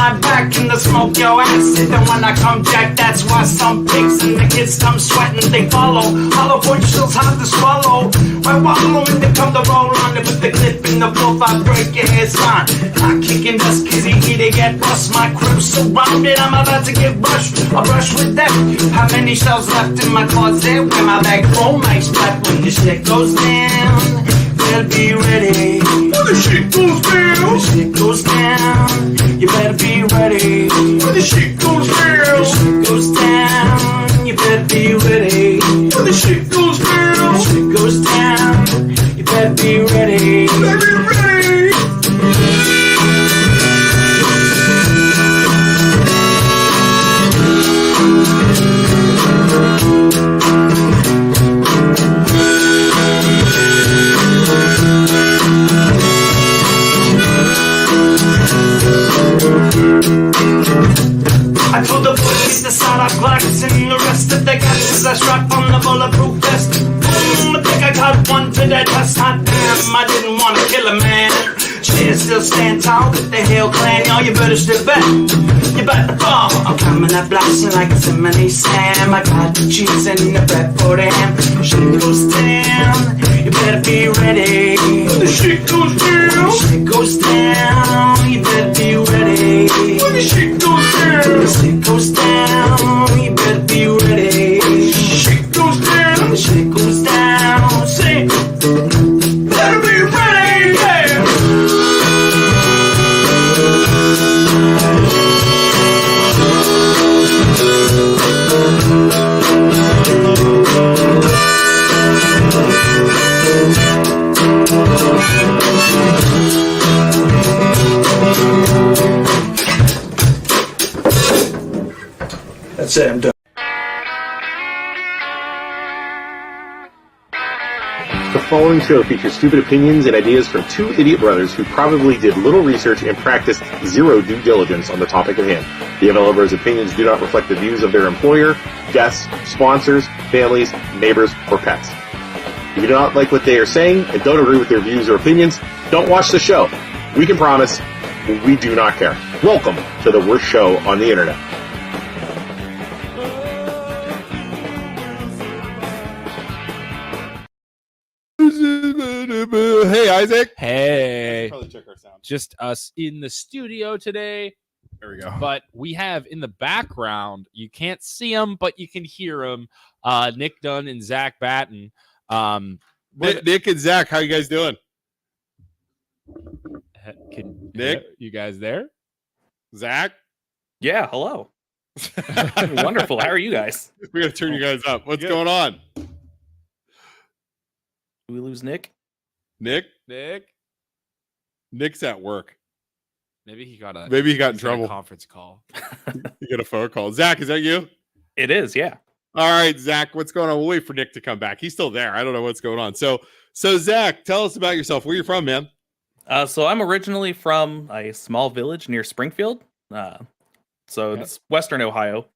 my back and to smoke your acid. And when I come jack, that's why some pigs and the kids come sweating, they follow. Hollow point shill's hard to swallow. Why wallow when they come to roll on it with the clip in the wolf, I break your head sign. Not kicking dust, kizzy, to get bust. My crib's surrounded, I'm about to get brushed. A brush with death. How many shells left in my closet? Where my bag roll makes flat when the shit goes down. Better be ready. When the shit goes down. When the shit goes down. You better be ready. When the shit goes down. When the shit goes down. You better be ready. When the shit goes down. When the shit goes down. You better be ready. You better be ready. I told the boys to start our glass and the rest of the guys I strap on the bulletproof vest. Boom, I think I got one to that test. Hot damn, I didn't want to kill a man. Cheers, still stand tall with the Hill Clan. Y'all, you better step back. You better fall. I'm coming up blasting like a Simony Sam. I got the cheese and the bread for the ham. Shit goes down. You better be ready. When the shit goes down. When the shit goes down. You better be ready. When the shit goes down. When the shit goes down. You better be ready. When the shit goes down. When the shit goes down. Say, better be ready. Yeah. That's it, I'm done. The following show features stupid opinions and ideas from two idiot brothers who probably did little research and practiced zero due diligence on the topic at hand. The developers' opinions do not reflect the views of their employer, guests, sponsors, families, neighbors, or pets. If you do not like what they are saying and don't agree with their views or opinions, don't watch the show. We can promise we do not care. Welcome to the worst show on the internet. Hey, Isaac. Hey, Probably check our sound. just us in the studio today, There we go. but we have in the background, you can't see them, but you can hear them, Nick Dunn and Zach Batten. Nick and Zach, how you guys doing? Nick? You guys there? Zach, Yeah, hello. Wonderful. How are you guys? we got to turn you guys up. What's Good. going on? Did we lose Nick? Nick? Nick? Nick's at work. Maybe he got a Maybe he got in he's got a trouble. conference call. You got a phone call. Zach, is that you? It is, yeah. All right, Zach, what's going on? We'll wait for Nick to come back. He's still there. I don't know what's going on. So Zach, tell us about yourself. Where you from, man? So I'm originally from a small village near Springfield. So it's Western Ohio.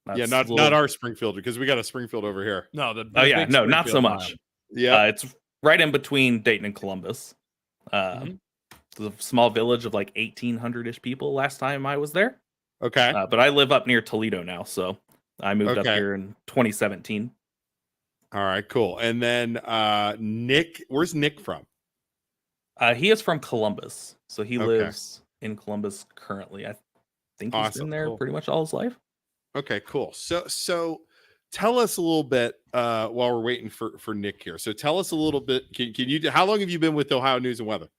That's Yeah, a not little- our Springfield, because we got a Springfield over here. No, the Oh yeah, big no, not so Springfield much. line. Yeah. It's right in between Dayton and Columbus. Mhm. It's a small village of like 1,800-ish people last time I was there. Okay. But I live up near Toledo now, so I moved up Okay. here in 2017. All right, cool. And then Nick, where's Nick from? He is from Columbus, so he Okay. lives in Columbus currently. I think he's Awesome, been there cool. pretty much all his life. Okay, cool. So tell us a little bit while we're waiting for Nick here. So tell us a little bit. Can you? How long have you been with Ohio News and Weather?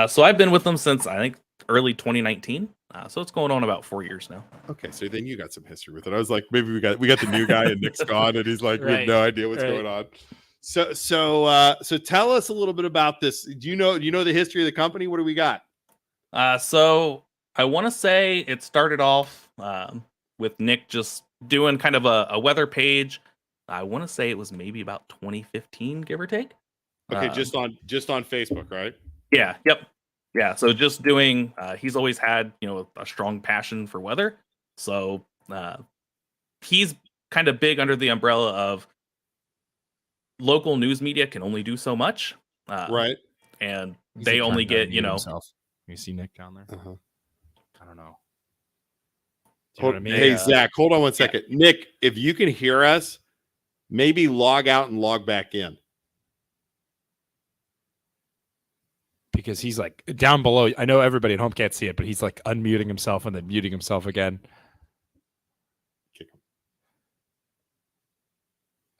So I've been with them since I think early 2019. So it's going on about 4 years now. Okay, so then you got some history with it. I was like, maybe we got the new guy and Nick's gone, and he's like, we have Right, no idea what's right. going on. So tell us a little bit about this. Do you know the history of the company? What do we got? So I want to say it started off with Nick just doing kind of a weather page. I want to say it was maybe about 2015, give or take. Okay, just on Facebook, right? Yeah. Yep. Yeah. So just doing. He's always had a strong passion for weather. So he's kind of big under the umbrella of local news media can only do so much. Right. And He's they trying only to get unmute himself. You see Nick down there? Uh-huh. I don't know. You know what I mean? Hey, Zach, hold on one second. Nick, if you can hear us, maybe log out and log back in. Because he's like down below. I know everybody at home can't see it, but he's like unmuting himself and then muting himself again.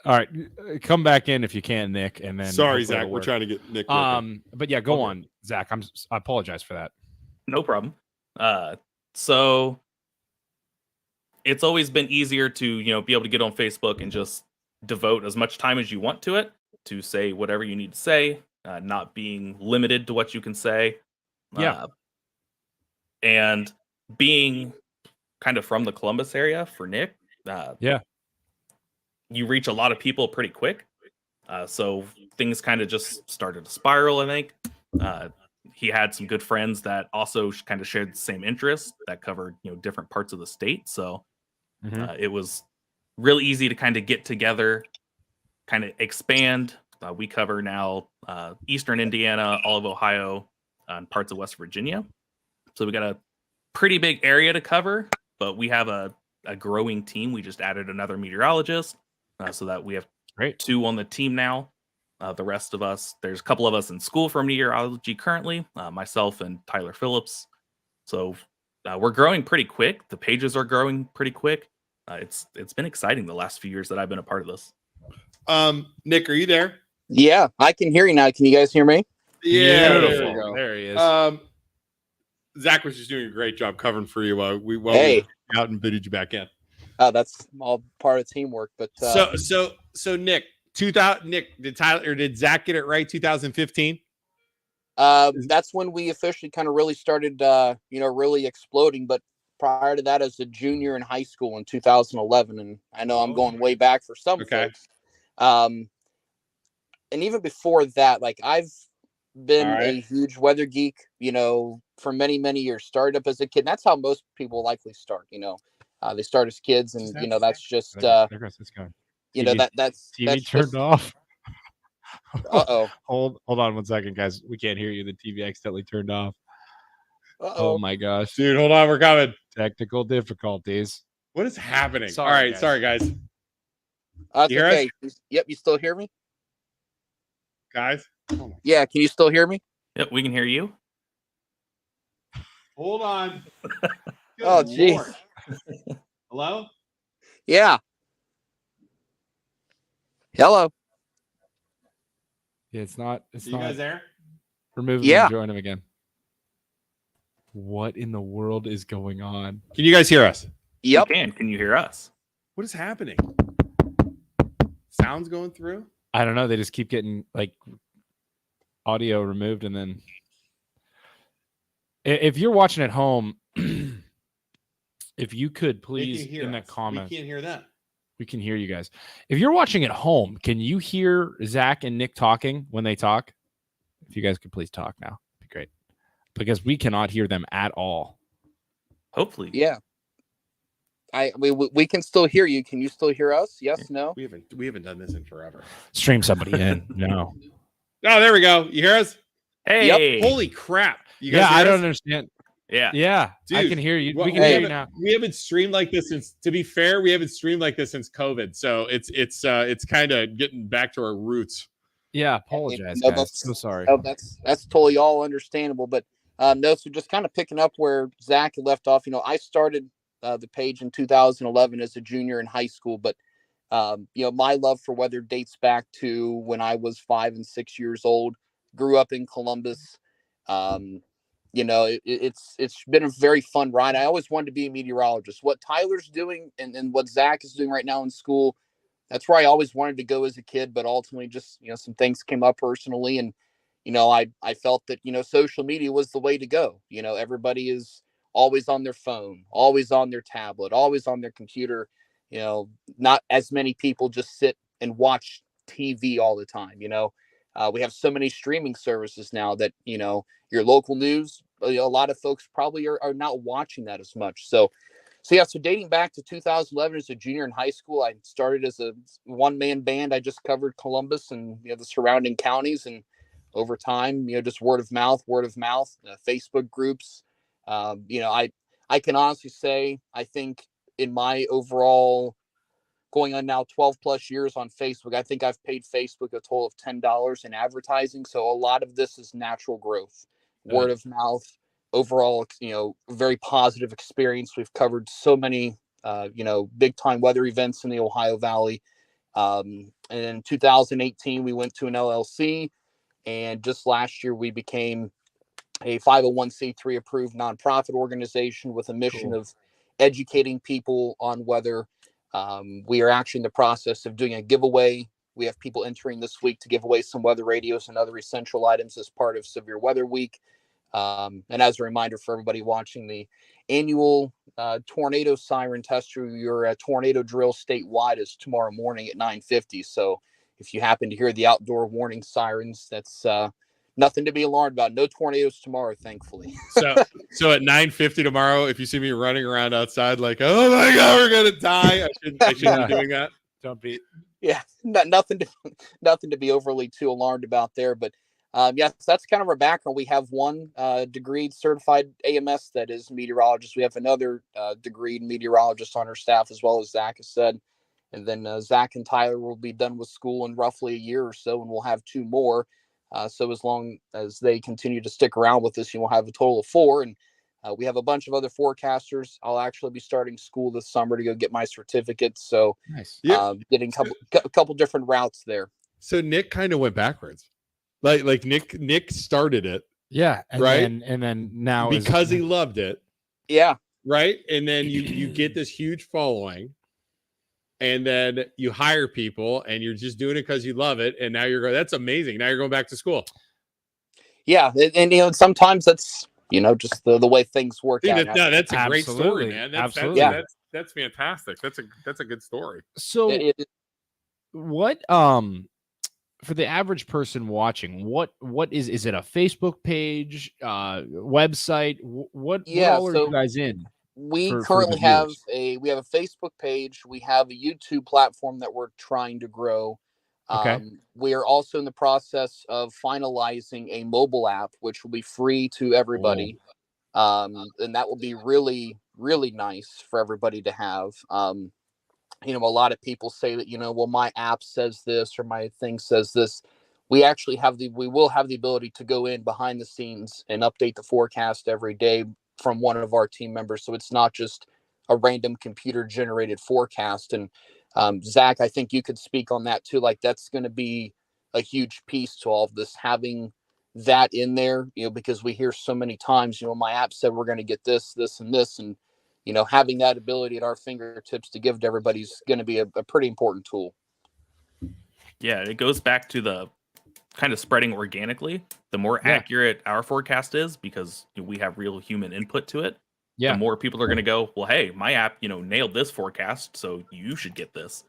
All right, come back in if you can, Nick. And then Sorry, Zach, we're trying to get Nick. But yeah, go on, Zach. I apologize for that. No problem. So it's always been easier to, be able to get on Facebook and just devote as much time as you want to it, to say whatever you need to say, not being limited to what you can say. Yeah. And being kind of from the Columbus area for Nick, you reach a lot of people pretty quick. So things kind of just started to spiral, I think. He had some good friends that also kind of shared the same interests that covered, different parts of the state. So it was really easy to kind of get together, kind of expand. We cover now Eastern Indiana, all of Ohio, and parts of West Virginia. So we got a pretty big area to cover, but we have a growing team. We just added another meteorologist, so that we have 2 on the team now. The rest of us, there's a couple of us in school for meteorology currently, myself and Tyler Phillips. So we're growing pretty quick. The pages are growing pretty quick. It's been exciting the last few years that I've been a part of this. Nick, are you there? Yeah, I can hear you now. Can you guys hear me? Yeah, Beautiful. There he is. Zach was just doing a great job covering for you while we out and booted you back in. Oh, that's all part of teamwork. But so Nick, did Zach get it right? 2015. That's when we officially kind of really started, really exploding. But prior to that, as a junior in high school in 2011, and I know I'm going way back for some folks. And even before that, like I've been a huge weather geek, for many, many years. Started up as a kid. And that's how most people likely start. They start as kids, and that's just that's TV that's turned just, off. Uh-oh. Hold on 1 second, guys. We can't hear you. The TV accidentally turned off. Uh-oh. Oh my gosh, dude, hold on, we're coming. Technical difficulties. What is happening? Sorry, all right, guys. sorry guys. That's you hear okay. us? Yep, you still hear me? Guys? Yeah, can you still hear me? Yep, we can hear you. Hold on. Oh, jeez. Hello? Yeah. Hello. Yeah, it's not. You guys there? Remove him and join him again. What in the world is going on? Can you guys hear us? Yep. Can you hear us? What is happening? Sounds going through? I don't know. They just keep getting like audio removed, and then if you're watching at home, if you could please in the comments, we can't hear that. We can hear you guys. If you're watching at home, can you hear Zach and Nick talking when they talk? If you guys could please talk now, it'd be great, because we cannot hear them at all. Hopefully, yeah. We can still hear you. Can you still hear us? Yes, no? We haven't done this in forever. Stream somebody in. No. Oh, there we go. You hear us? Hey. Yep. Holy crap. You guys I hear don't us? understand. Yeah. Dude, I can hear you. Well, we can hear you now. We haven't streamed like this since, to be fair, we haven't streamed like this since COVID. So it's kind of getting back to our roots. Yeah, apologize, No, guys. So sorry. No, that's totally all understandable. But no, so just kind of picking up where Zach left off, I started the page in 2011 as a junior in high school, but my love for weather dates back to when I was 5 and 6 years old. Grew up in Columbus. It's been a very fun ride. I always wanted to be a meteorologist. What Tyler's doing and what Zach is doing right now in school, that's where I always wanted to go as a kid, but ultimately just, some things came up personally. And, I felt that, social media was the way to go. Everybody is always on their phone, always on their tablet, always on their computer. Not as many people just sit and watch TV all the time. We have so many streaming services now that, your local news, a lot of folks probably are not watching that as much. So dating back to 2011 as a junior in high school, I started as a one-man band. I just covered Columbus and, the surrounding counties. And over time, just word of mouth, Facebook groups. I can honestly say, I think in my overall going on now 12 plus years on Facebook, I think I've paid Facebook a total of $10 in advertising. So a lot of this is natural growth, word of mouth, overall, very positive experience. We've covered so many, big time weather events in the Ohio Valley. And in 2018, we went to an LLC, and just last year we became a 501c3 approved nonprofit organization with a mission of educating people on weather. We are actually in the process of doing a giveaway. We have people entering this week to give away some weather radios and other essential items as part of Severe Weather Week. And as a reminder for everybody watching, the annual tornado siren test through your tornado drill statewide is tomorrow morning at 9:50. So if you happen to hear the outdoor warning sirens, that's nothing to be alarmed about. No tornadoes tomorrow, thankfully. So at 9:50 tomorrow, if you see me running around outside like, oh my God, we're gonna die, I shouldn't be doing that. Don't be. Yeah, nothing to be overly too alarmed about there. But yes, that's kind of our background. We have one degreed certified AMS that is meteorologist. We have another degreed meteorologist on our staff, as well as Zach has said. And then Zach and Tyler will be done with school in roughly a year or so, and we'll have 2 more. So as long as they continue to stick around with us, we'll have a total of 4. And we have a bunch of other forecasters. I'll actually be starting school this summer to go get my certificate. So Nice. getting a couple different routes there. So Nick kind of went backwards. Like Nick started it. Yeah. Right? And then now because he loved it. Yeah. Right. And then you get this huge following. And then you hire people and you're just doing it because you love it. And now you're going, that's amazing. Now you're going back to school. Yeah. And sometimes that's, just the way things work out. No, that's a great story, Absolutely. man. Absolutely. That's fantastic. That's a good story. So what for the average person watching, what is it a Facebook page, website? What all are you guys in? We for currently the have viewers? we have a Facebook page. We have a YouTube platform that we're trying to grow. Okay. We are also in the process of finalizing a mobile app, which will be free to everybody. And that will be really, really nice for everybody to have. A lot of people say that, well, my app says this or my thing says this. We will have the ability to go in behind the scenes and update the forecast every day from one of our team members. So it's not just a random computer generated forecast. And Zach, I think you could speak on that too. Like that's going to be a huge piece to all of this, having that in there, because we hear so many times, my app said we're going to get this, this, and this. And, having that ability at our fingertips to give to everybody is going to be a pretty important tool. Yeah, it goes back to the kind of spreading organically. The more accurate our forecast is, because we have real human input to it, the more people are going to go, well, hey, my app, nailed this forecast, so you should get this.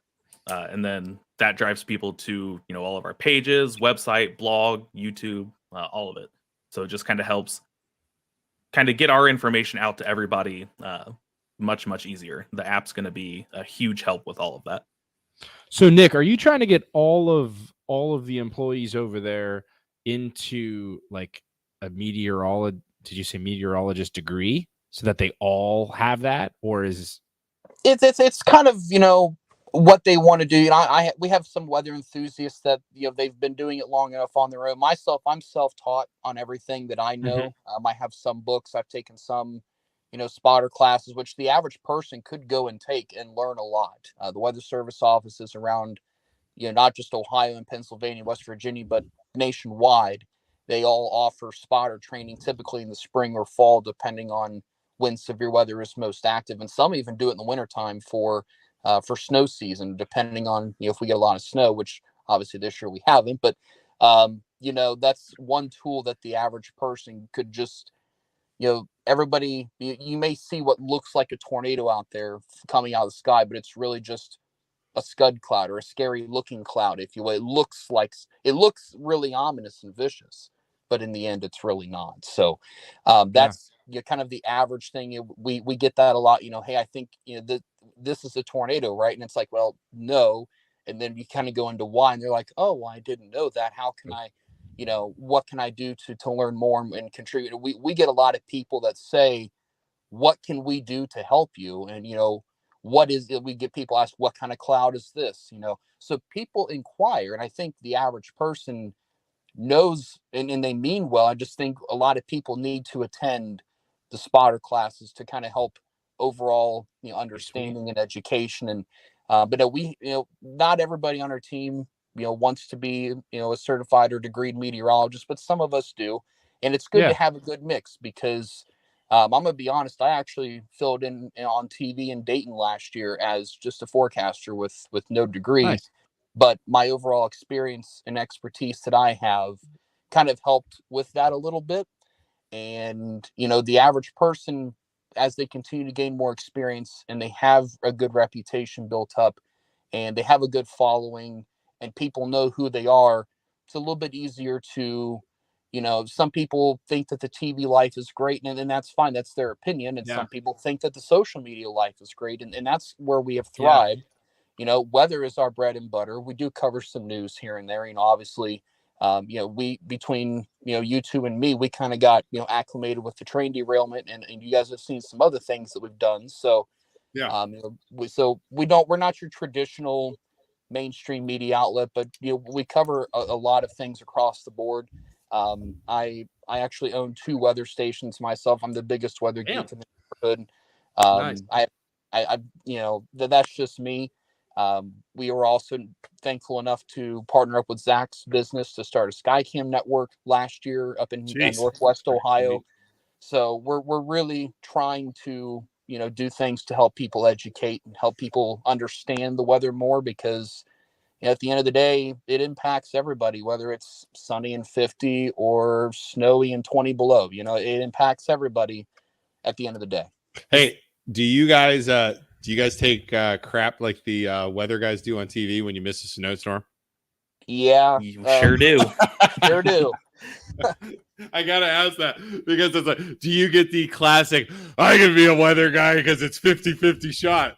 And then that drives people to, all of our pages, website, blog, YouTube, all of it. So it just kind of helps kind of get our information out to everybody much, much easier. The app's going to be a huge help with all of that. So Nick, are you trying to get all of the employees over there into like a meteorologist? Did you say meteorologist degree, so that they all have that, or is it's kind of what they want to do? We have some weather enthusiasts that they've been doing it long enough on their own. Myself, I'm self-taught on everything that I know. I have some books. I've taken some spotter classes, which the average person could go and take and learn a lot. The Weather Service offices around, not just Ohio and Pennsylvania, West Virginia, but nationwide, they all offer spotter training, typically in the spring or fall, depending on when severe weather is most active. And some even do it in the wintertime for snow season, depending on, if we get a lot of snow, which obviously this year we haven't. But, that's one tool that the average person could just, everybody, you may see what looks like a tornado out there coming out of the sky, but it's really just a scud cloud or a scary looking cloud, if you will. It looks really ominous and vicious, but in the end, it's really not. So that's kind of the average thing. We get that a lot. Hey, I think this is a tornado, right? And it's like, well, no. And then you kind of go into why, and they're like, oh, well, I didn't know that. How can I? What can I do to learn more and contribute? We get a lot of people that say, what can we do to help you? And, what is it? We get people ask, what kind of cloud is this? So people inquire, and I think the average person knows, and they mean well. I just think a lot of people need to attend the spotter classes to kind of help overall, understanding and education. And but we, not everybody on our team, wants to be, a certified or degreed meteorologist, but some of us do, and it's good Yeah. to have a good mix because I'm gonna be honest. I actually filled in on TV in Dayton last year as just a forecaster with no degree. Nice. But my overall experience and expertise that I have kind of helped with that a little bit. And, the average person, as they continue to gain more experience and they have a good reputation built up and they have a good following and people know who they are, it's a little bit easier to, some people think that the TV life is great, and that's fine. That's their opinion. And Yeah. some people think that the social media life is great. And that's where we have Yeah. thrived. Weather is our bread and butter. We do cover some news here and there. Obviously, we, between, you two and me, we kind of got, acclimated with the train derailment, and you guys have seen some other things that we've done. So, Yeah. we're not your traditional mainstream media outlet, but, we cover a lot of things across the board. I actually own 2 weather stations myself. I'm the biggest weather geek in the neighborhood. Nice. That's just me. We were also thankful enough to partner up with Zach's business to start a Skycam network last year up in Jeez. Northwest Ohio. So we're really trying to, do things to help people educate and help people understand the weather more, because at the end of the day, it impacts everybody, whether it's sunny and 50 or snowy and 20 below. It impacts everybody at the end of the day. Hey, do you guys take crap like the weather guys do on TV when you miss a snowstorm? Yeah, You sure do. sure do. I gotta ask that because it's like, do you get the classic, I can be a weather guy because it's 50-50 shot,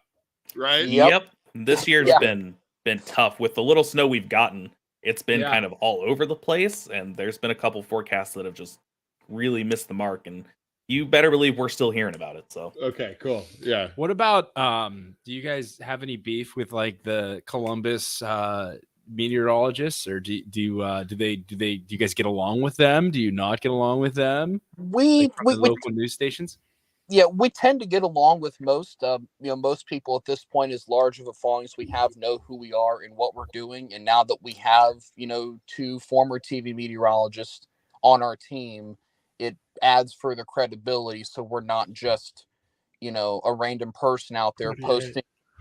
right? Yep. This year's Yeah. been tough with the little snow we've gotten. It's been Yeah. kind of all over the place, and there's been a couple forecasts that have just really missed the mark, and you better believe we're still hearing about it. So Okay, cool. Yeah. What about do you guys have any beef with like the Columbus meteorologists, or do you guys get along with them? Do you not get along with them? We From the local news stations? we tend to get along with most. Most people at this point, as large of a following as we have, know who we are and what we're doing. And now that we have, 2 former TV meteorologists on our team, it adds further credibility. So we're not just, a random person out there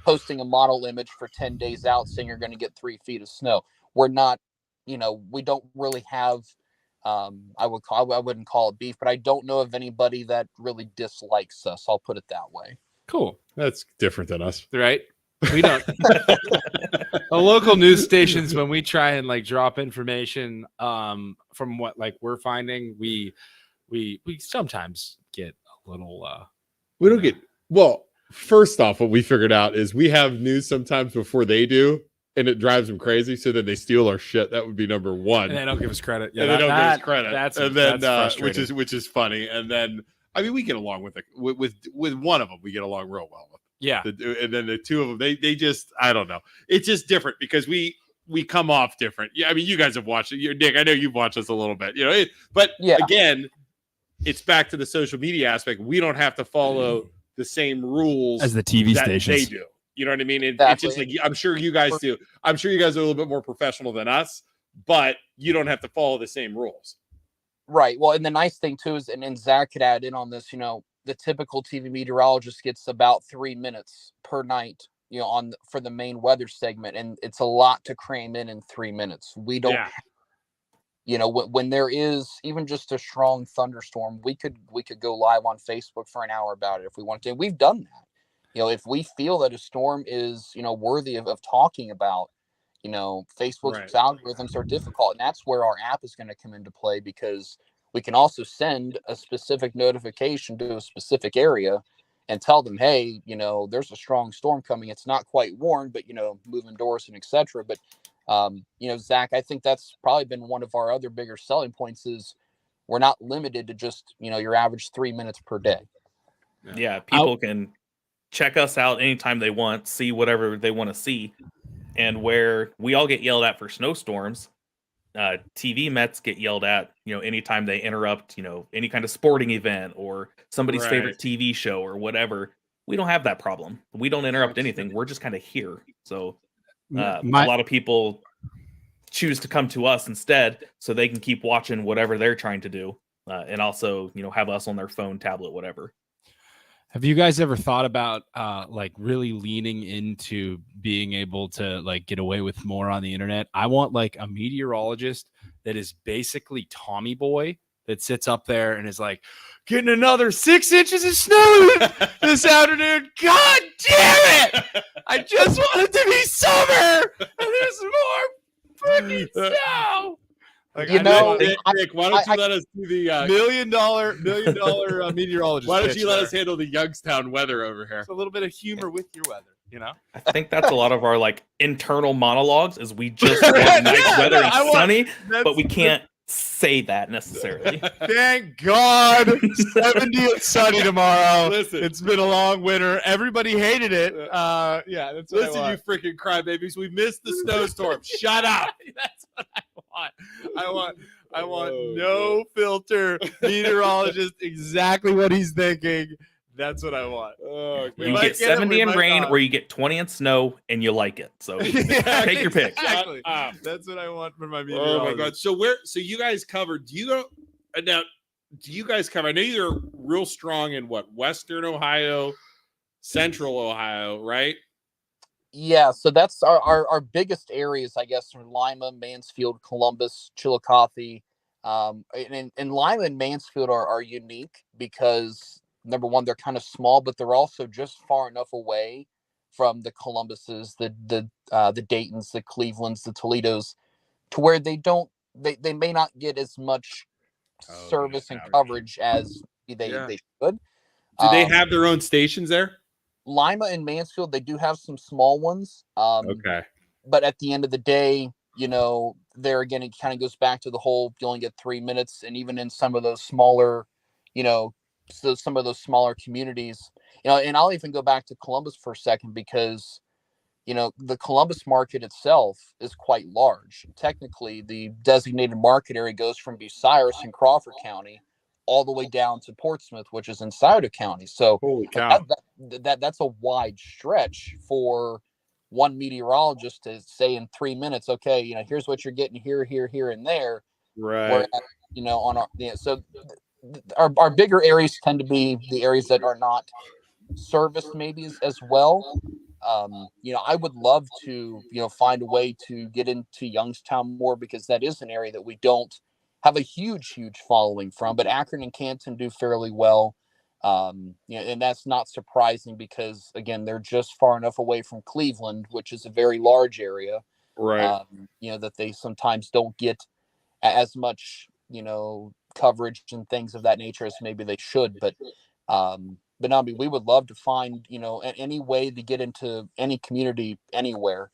posting a model image for 10 days out saying you're going to get 3 feet of snow. We're not, we don't really have, I wouldn't call it beef, but I don't know of anybody that really dislikes us. I'll put it that way. Cool. That's different than us. Right? We don't. The local news stations, when we try and like drop information from what like we're finding, we sometimes get a little We don't get, well, first off, what we figured out is we have news sometimes before they do, and it drives them crazy. So then they steal our shit. That would be number one. and they don't give us credit. Yeah, and they don't give us credit. That's and then that's which is funny. And then I mean, we get along with one of them. We get along real well with. yeah. And then the 2 of them, they just, I don't know. It's just different because we come off different. Yeah, I mean, you guys have watched it. Nick, I know you've watched us a little bit. But Yeah. again, it's back to the social media aspect. We don't have to follow the same rules As the TV that stations. they do. You know what I mean? It's Exactly. just like, I'm sure you guys do. I'm sure you guys are a little bit more professional than us, but you don't have to follow the same rules. Right. Well, and the nice thing too is, and Zach could add in on this, the typical TV meteorologist gets about 3 minutes per night, for the main weather segment. And it's a lot to cram in 3 minutes. We don't, when there is even just a strong thunderstorm, we could go live on Facebook for an hour about it if we want to. We've done that. If we feel that a storm is, worthy of talking about, Facebook's Right. algorithms are difficult. And that's where our app is going to come into play, because we can also send a specific notification to a specific area and tell them, hey, there's a strong storm coming. It's not quite warned, but, move indoors and etc. But, Zach, I think that's probably been one of our other bigger selling points is we're not limited to just, your average 3 minutes per day. yeah, people can check us out anytime they want, see whatever they want to see. And where we all get yelled at for snowstorms, TV Mets get yelled at, anytime they interrupt, any kind of sporting event or somebody's Right. favorite TV show or whatever. We don't have that problem. We don't interrupt anything. We're just kind of here. So a lot of people choose to come to us instead so they can keep watching whatever they're trying to do. And also, have us on their phone, tablet, whatever. Have you guys ever thought about like really leaning into being able to like get away with more on the internet? I want like a meteorologist that is basically Tommy Boy that sits up there and is like, getting another 6 inches of snow this afternoon. God damn it! I just want it to be summer and there's more freaking snow. Like, Nick, why don't you let us do the $1 million meteorologist? why don't pitch you let there. us handle the Youngstown weather over here? It's a little bit of humor with your weather, I think that's a lot of our like internal monologues is we just want nice weather and sunny, but we can't say that necessarily. Thank God, 70 and sunny tomorrow. Listen. It's been a long winter. Everybody hated it. Yeah, that's what Listen, I you want. freaking crybabies. We missed the snowstorm. Shut up. That's what I want. I want no filter meteorologist. Exactly what he's thinking. That's what I want. Oh, We You might get get it, 70 we in might rain not. or you get 20 in snow and you like it. So take your pick. Exactly. Shut up. That's what I want for my Oh meteorologist. my God. So you guys covered, do you guys cover, I know you're real strong in what? Western Ohio, Central Ohio, right? Yeah, so that's our biggest areas, I guess, are Lima, Mansfield, Columbus, Chillicothe. And Lima and Mansfield are unique because number one, they're kind of small, but they're also just far enough away from the Columbuses, the Daytons, the Clevelands, the Toledos, to where they may not get as much service and coverage as they should. Do they have their own stations there? Lima and Mansfield, they do have some small ones. Okay. But at the end of the day, there again, it kind of goes back to the whole, you only get 3 minutes. And even in some of those smaller, some of those smaller communities, and I'll even go back to Columbus for a second because, the Columbus market itself is quite large. Technically, the designated market area goes from Bucyrus in Crawford County all the way down to Portsmouth, which is in Scioto County. So Holy cow. that's a wide stretch for one meteorologist to say in 3 minutes, okay, here's what you're getting here, and there. Right. Whereas, on our bigger areas tend to be the areas that are not serviced maybe as well. I would love to, find a way to get into Youngstown more because that is an area that we don't have a huge following from, but Akron and Canton do fairly well. And that's not surprising because again, they're just far enough away from Cleveland, which is a very large area. Right. That they sometimes don't get as much, coverage and things of that nature as maybe they should. But no, I mean, we would love to find, any way to get into any community anywhere.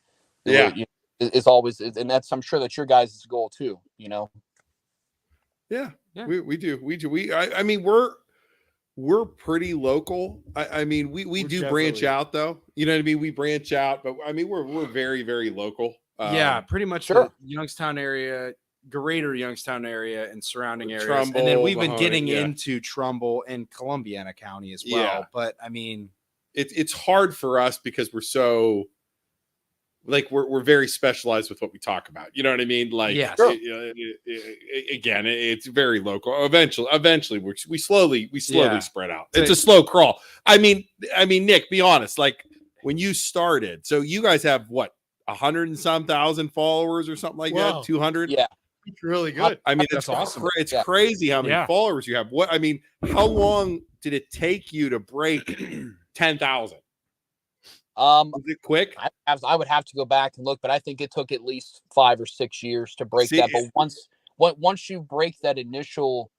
Yeah. Is always, and that's, I'm sure that's your guys' goal too, Yeah. Yeah. We do. I mean, we're pretty local. I mean, we do branch definitely- out though. You know what I mean? We branch out, but I mean, we're very, very local. Yeah, pretty much sure. the Youngstown area, greater Youngstown area and surrounding areas. Trumbull, and then we've been Mahoney, getting yeah. into Trumbull and Columbiana County as well. Yeah. But I mean, It's hard for us because we're so we're very specialized with what we talk about. You know what I mean? Like, Yes. Sure. Again, it's very local. Eventually, we slowly Yeah. spread out. It's a slow crawl. I mean, Nick, be honest. Like when you started, so you guys have what 100 and some thousand followers or something like Wow. that. 200. Yeah. it's really good. I mean, That's it's awesome. It's Yeah. crazy how many Yeah. followers you have. How long did it take you to break 10,000? Was it quick? I would have to go back and look, but I think it took at least 5 or 6 years to break See, that. But once you break that initial,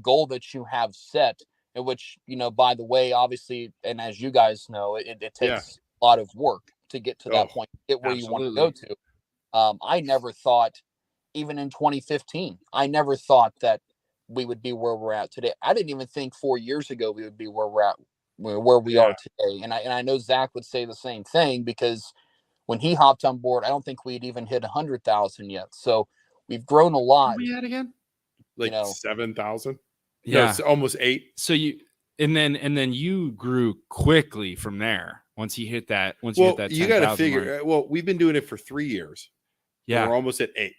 goal that you have set, in which, by the way, obviously, and as you guys know, it takes a lot of work to get to that point, get where you want to go to. I never thought, even in 2015, I never thought that we would be where we're at today. I didn't even think 4 years ago we would be where we're at where we are today. And I know Zach would say the same thing, because when he hopped on board, I don't think we'd even hit 100,000 yet. So we've grown a lot. What we had again? Like know. 7,000? Yeah. No, it's almost 8. So you and then you grew quickly from there once you hit that. Once Well, you hit that, you got to 10,000 figure. mark. Well, we've been doing it for 3 years. Yeah, We're almost at 8,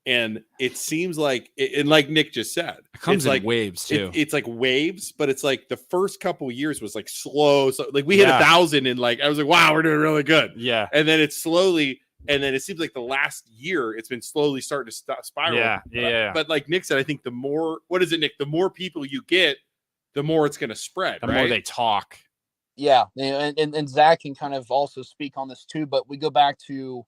and it seems like, and like Nick just said, it comes it's in like waves too. it's like waves, but it's like the first couple of years was like slow. So like we hit Yeah. 1,000, and like I was like, wow, we're doing really good. Yeah, And then it's slowly, and then it seems like the last year it's been slowly starting to spiral. yeah. But like Nick said, I think the more, what is it, Nick? The more people you get, the more it's going to spread. The right? more they talk. Yeah, and Zach can kind of also speak on this too. But we go back to,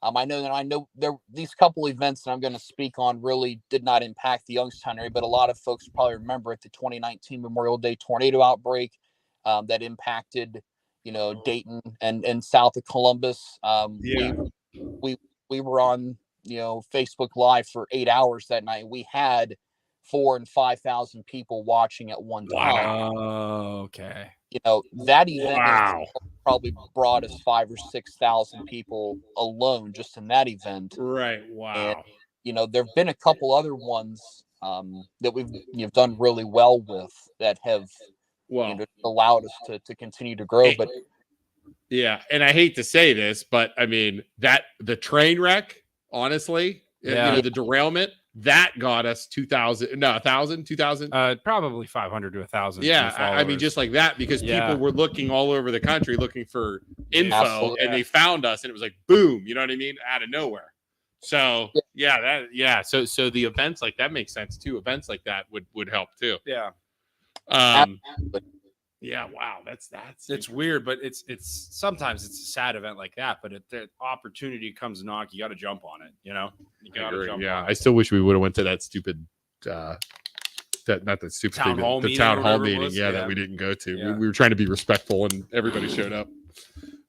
I know there these couple events that I'm going to speak on really did not impact the Youngstown area, but a lot of folks probably remember it, the 2019 Memorial Day tornado outbreak that impacted, Dayton and south of Columbus. We were on, Facebook Live for 8 hours that night. We had 4,000 and 5,000 people watching at one time. Oh, okay. That event Wow. probably brought us 5,000 or 6,000 people alone just in that event. Right. Wow. And, there've been a couple other ones that we've done really well with that have Well, allowed us to continue to grow. But yeah, and I hate to say this, but I mean that the train wreck, honestly, the derailment, that got us 2,000, no, 1,000, 2,000. Probably 500 to 1,000. Yeah, I mean, just like that, because people were looking all over the country looking for info, Absolutely. and they found us, and it was like, boom, you know what I mean, out of nowhere. So so the events like that make sense too. Events like that would help too. Yeah. Yeah, wow, that's It's weird, but it's sometimes it's a sad event like that, but if the opportunity comes to knock, you got to jump on it. You got to jump. Yeah, on it. I still wish we would have went to that stupid, not that stupid Town thing, hall the meeting town or hall whatever it meeting. was. Yeah, Yeah. that we didn't go to. Yeah. We were trying to be respectful, and everybody showed up.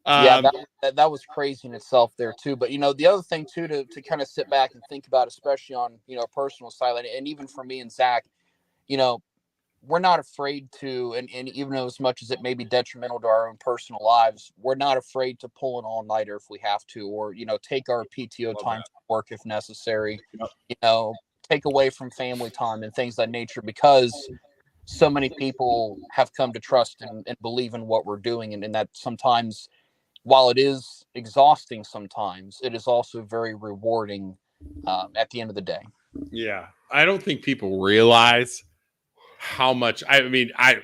That was crazy in itself there too. But the other thing too, to kind of sit back and think about, especially on a personal side, and even for me and Zach, we're not afraid to, and even as much as it may be detrimental to our own personal lives, we're not afraid to pull an all-nighter if we have to, or take our PTO time to work if necessary. Take away from family time and things of that nature, because so many people have come to trust and believe in what we're doing, and that sometimes, while it is exhausting, sometimes it is also very rewarding at the end of the day. Yeah, I don't think people realize how much. I mean, I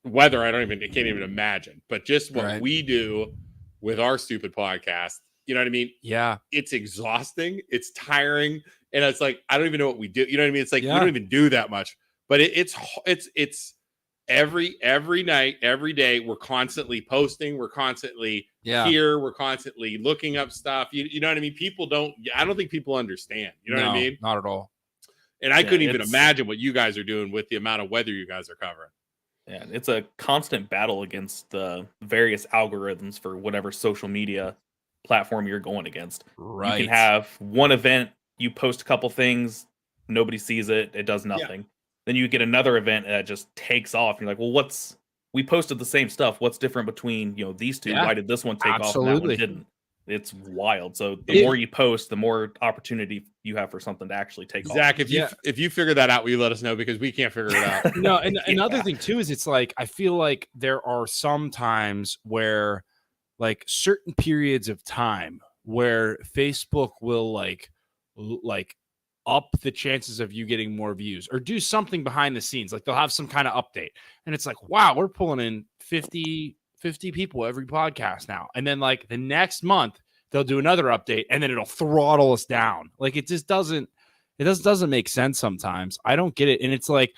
can't even imagine. But just what we do with our stupid podcast, you know what I mean? Yeah. It's exhausting. It's tiring, and it's like I don't even know what we do. You know what I mean? It's like we don't even do that much. But it's every night, every day. We're constantly posting. We're constantly here. We're constantly looking up stuff. You know what I mean? I don't think people understand. You know what I mean? Not at all. And I couldn't even imagine what you guys are doing with the amount of weather you guys are covering. Yeah, it's a constant battle against the various algorithms for whatever social media platform you're going against. Right. You can have one event, you post a couple things, nobody sees it, it does nothing. Then you get another event that just takes off. And you're like, well, we posted the same stuff. What's different between these two? Yeah, Why did this one take off and that one didn't? It's wild. So the more you post, the more opportunity you have for something to actually take off. Zach, if you figure that out, will you let us know, because we can't figure it out. No, and another thing too is it's like I feel like there are some times where like certain periods of time where Facebook will like up the chances of you getting more views or do something behind the scenes. Like they'll have some kind of update and it's like, wow, we're pulling in 50 people every podcast now. And then like the next month they'll do another update and then it'll throttle us down. Like it just doesn't make sense sometimes. I don't get it. And it's like,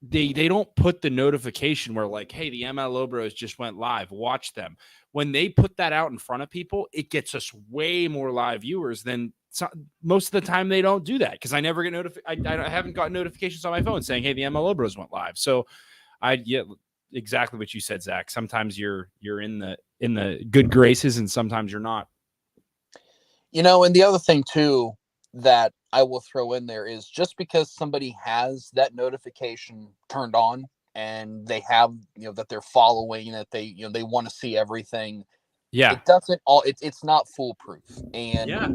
they don't put the notification where like, hey, the MLO Bros just went live, watch them. When they put that out in front of people, it gets us way more live viewers than most of the time. They don't do that because I never get I haven't got notifications on my phone saying, hey, the MLO Bros went live. So I get exactly what you said, Zach. Sometimes you're in the good graces and sometimes you're not. And the other thing too that I will throw in there is just because somebody has that notification turned on and they have, that they're following, that they, they want to see everything. Yeah. It doesn't all, it's not foolproof. And Yeah.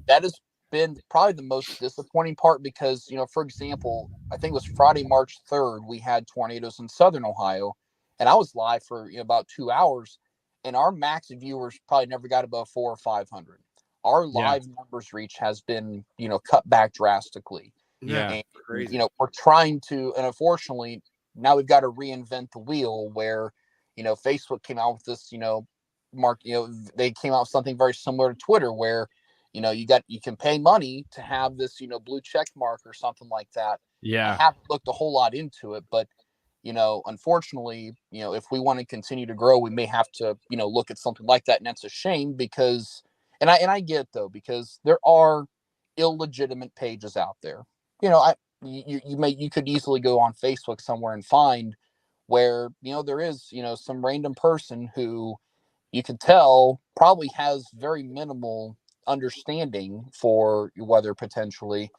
that has been probably the most disappointing part because, for example, I think it was Friday, March 3rd, we had tornadoes in Southern Ohio, and I was live for about 2 hours, and our max viewers probably never got above 400 or 500. Our live numbers reach has been, cut back drastically. Yeah. And, Crazy. we're trying to, and unfortunately, now we've got to reinvent the wheel where, Facebook came out with this, Mark, they came out with something very similar to Twitter where, you can pay money to have this, blue check mark or something like that. Yeah. I haven't looked a whole lot into it, but, unfortunately, if we want to continue to grow, we may have to, look at something like that. And that's a shame because, and I get it though, because there are illegitimate pages out there. You could easily go on Facebook somewhere and find where, there is, some random person who you can tell probably has very minimal understanding for weather potentially.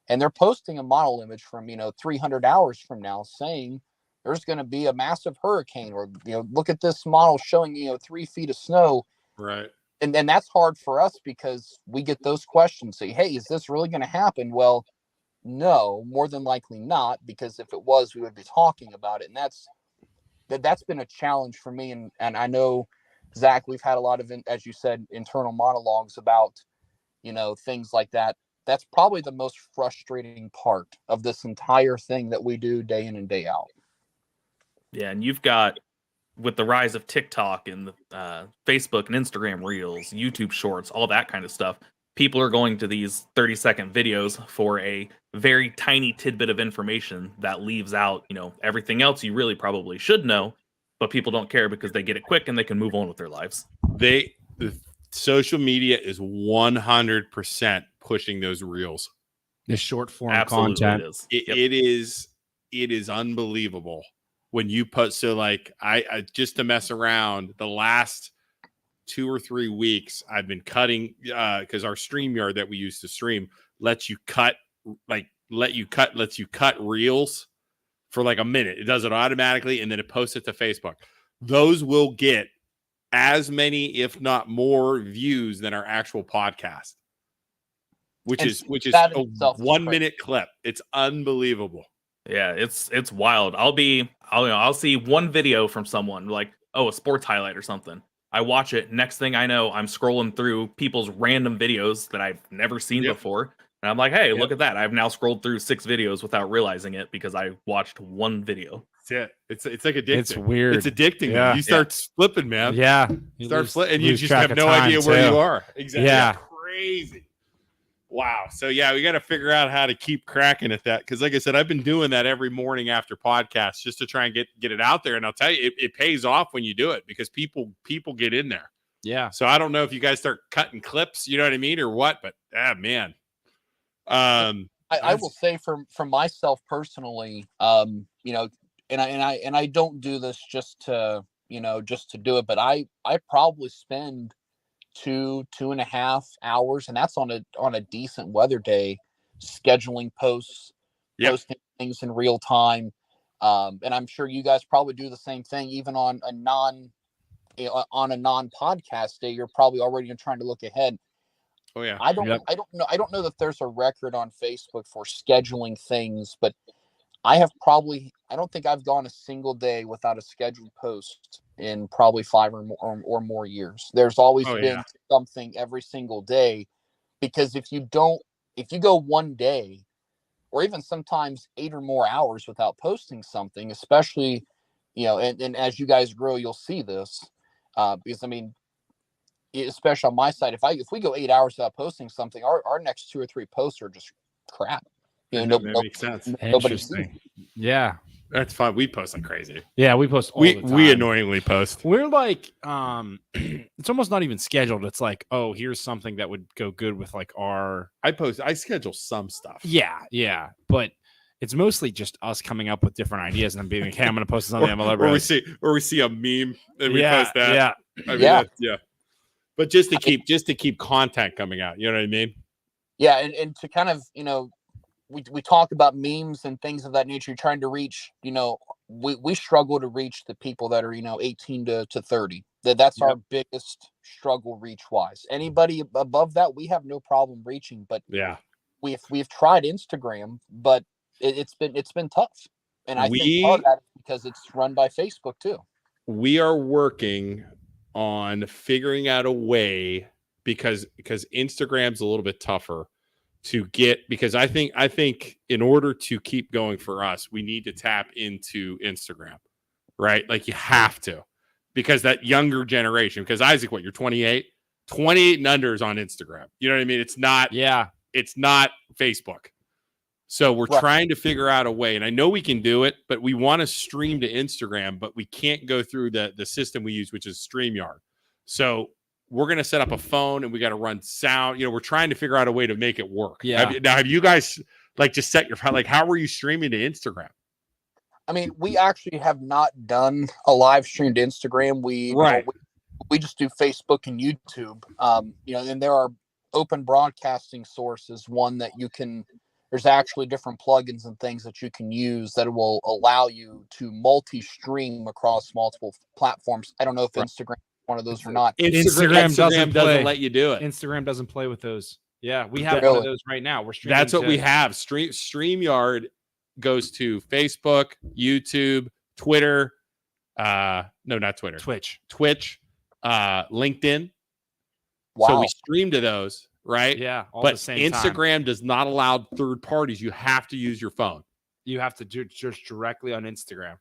And they're posting a model image from, 300 hours from now saying there's going to be a massive hurricane or, look at this model showing, 3 feet of snow. Right. And then that's hard for us because we get those questions. Say, hey, is this really going to happen? Well, no, more than likely not, because if it was, we would be talking about it. And that's been a challenge for me. And I know, Zach, we've had a lot of, as you said, internal monologues about, things like that. That's probably the most frustrating part of this entire thing that we do day in and day out. Yeah, and you've got, with the rise of TikTok and Facebook and Instagram Reels, YouTube Shorts, all that kind of stuff, people are going to these 30-second videos for a very tiny tidbit of information that leaves out, everything else you really probably should know, but people don't care because they get it quick and they can move on with their lives. The social media is 100% pushing those reels. The short form Absolutely content. it is. It is unbelievable when you put, so like I just to mess around the last 2 or 3 weeks, I've been cutting because our StreamYard that we use to stream lets you cut reels for like a minute. It does it automatically and then it posts it to Facebook. Those will get as many, if not more, views than our actual podcast, which is a 1 minute clip. It's unbelievable. Yeah, it's wild. I'll see one video from someone like, oh, a sports highlight or something. I watch it. Next thing I know, I'm scrolling through people's random videos that I've never seen before. And I'm like, hey, look at that. I've now scrolled through 6 videos without realizing it because I watched one video. That's it. It's like addicting. It's weird. It's addicting. Yeah. Man. You start flipping, man. Yeah. Start flipping, and you just have no idea where you are. Exactly. Yeah. Crazy. Wow. So yeah, we got to figure out how to keep cracking at that. Cause like I said, I've been doing that every morning after podcasts just to try and get it out there. And I'll tell you, it pays off when you do it because people get in there. Yeah. So I don't know if you guys start cutting clips, you know what I mean, or what, but man. I will say from myself personally, and I don't do this just to do it, but I probably spend 2.5 hours, and that's on a decent weather day, scheduling posts, posting things in real time. And I'm sure you guys probably do the same thing, even on a non-podcast day. You're probably already trying to look ahead. Oh yeah. I don't know that there's a record on Facebook for scheduling things, but I don't think I've gone a single day without a scheduled post in probably 5 or more years. There's always been something every single day, because if you go one day or even sometimes 8 or more hours without posting something, especially, and as you guys grow, you'll see this, because I mean, especially on my side, if we go 8 hours without posting something, our next 2 or 3 posts are just crap. That makes sense. Interesting. Yeah. That's fine. We post like crazy. Yeah, we post all the time. We annoyingly post. We're like, it's almost not even scheduled. It's like, oh, here's something that would go good with like our. I schedule some stuff. Yeah, but it's mostly just us coming up with different ideas and then being like, hey, I'm going to post this on the MLB. Or we see a meme and we post that. Yeah. I mean, yeah. But just to keep content coming out, you know what I mean? Yeah, and to kind of, we talk about memes and things of that nature, trying to reach, we struggle to reach the people that are 18 to 30. That's our biggest struggle reach wise. Anybody above that, we have no problem reaching. But Yeah. we've tried Instagram, but it's been tough. And I think part of that is because it's run by Facebook too. We are working on figuring out a way because Instagram's a little bit tougher to get, because I think in order to keep going for us, we need to tap into Instagram, right? Like you have to, because that younger generation, because Isaac, what, you're 28 and under is on Instagram. You know what I mean? It's not Facebook. So we're trying to figure out a way, and I know we can do it, but we want to stream to Instagram, but we can't go through the system we use, which is StreamYard. So we're going to set up a phone and we got to run sound. We're trying to figure out a way to make it work. Yeah. Have you guys just set your, how were you streaming to Instagram? I mean, we actually have not done a live stream to Instagram. We just do Facebook and YouTube. And there are open broadcasting sources. One that there's actually different plugins and things that you can use that will allow you to multi-stream across multiple platforms. I don't know if Instagram is one of those or not. Instagram doesn't let you do it. Instagram doesn't play with those. Yeah, we have one of those right now. We're streaming. That's what we have. StreamYard goes to Facebook, YouTube, Twitter. No, not Twitter. Twitch, LinkedIn. Wow. So we stream to those, right? Yeah, all but the same Instagram time. does not allow third parties. You have to use your phone. You have to do just directly on Instagram.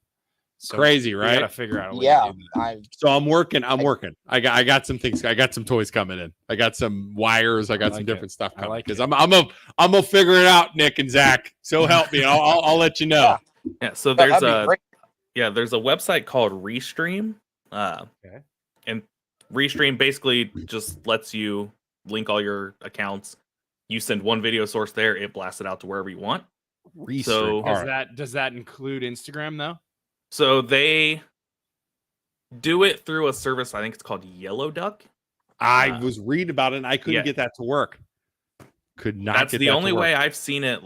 So crazy, right? We gotta figure out a way Yeah, to do that. So I'm working. I got some things. I got some toys coming in. I got some wires. I got some different stuff coming. Because I'm gonna figure it out, Nick and Zach. So help me. I'll let you know. Yeah. So there's there's a website called Restream. And Restream basically just lets you link all your accounts. You send one video source there, it blasts it out to wherever you want. Restream. So does that include Instagram though? So they do it through a service. I think it's called Yellow Duck. I was reading about it and I couldn't get that to work. Could not. That's get the that only to work. way I've seen it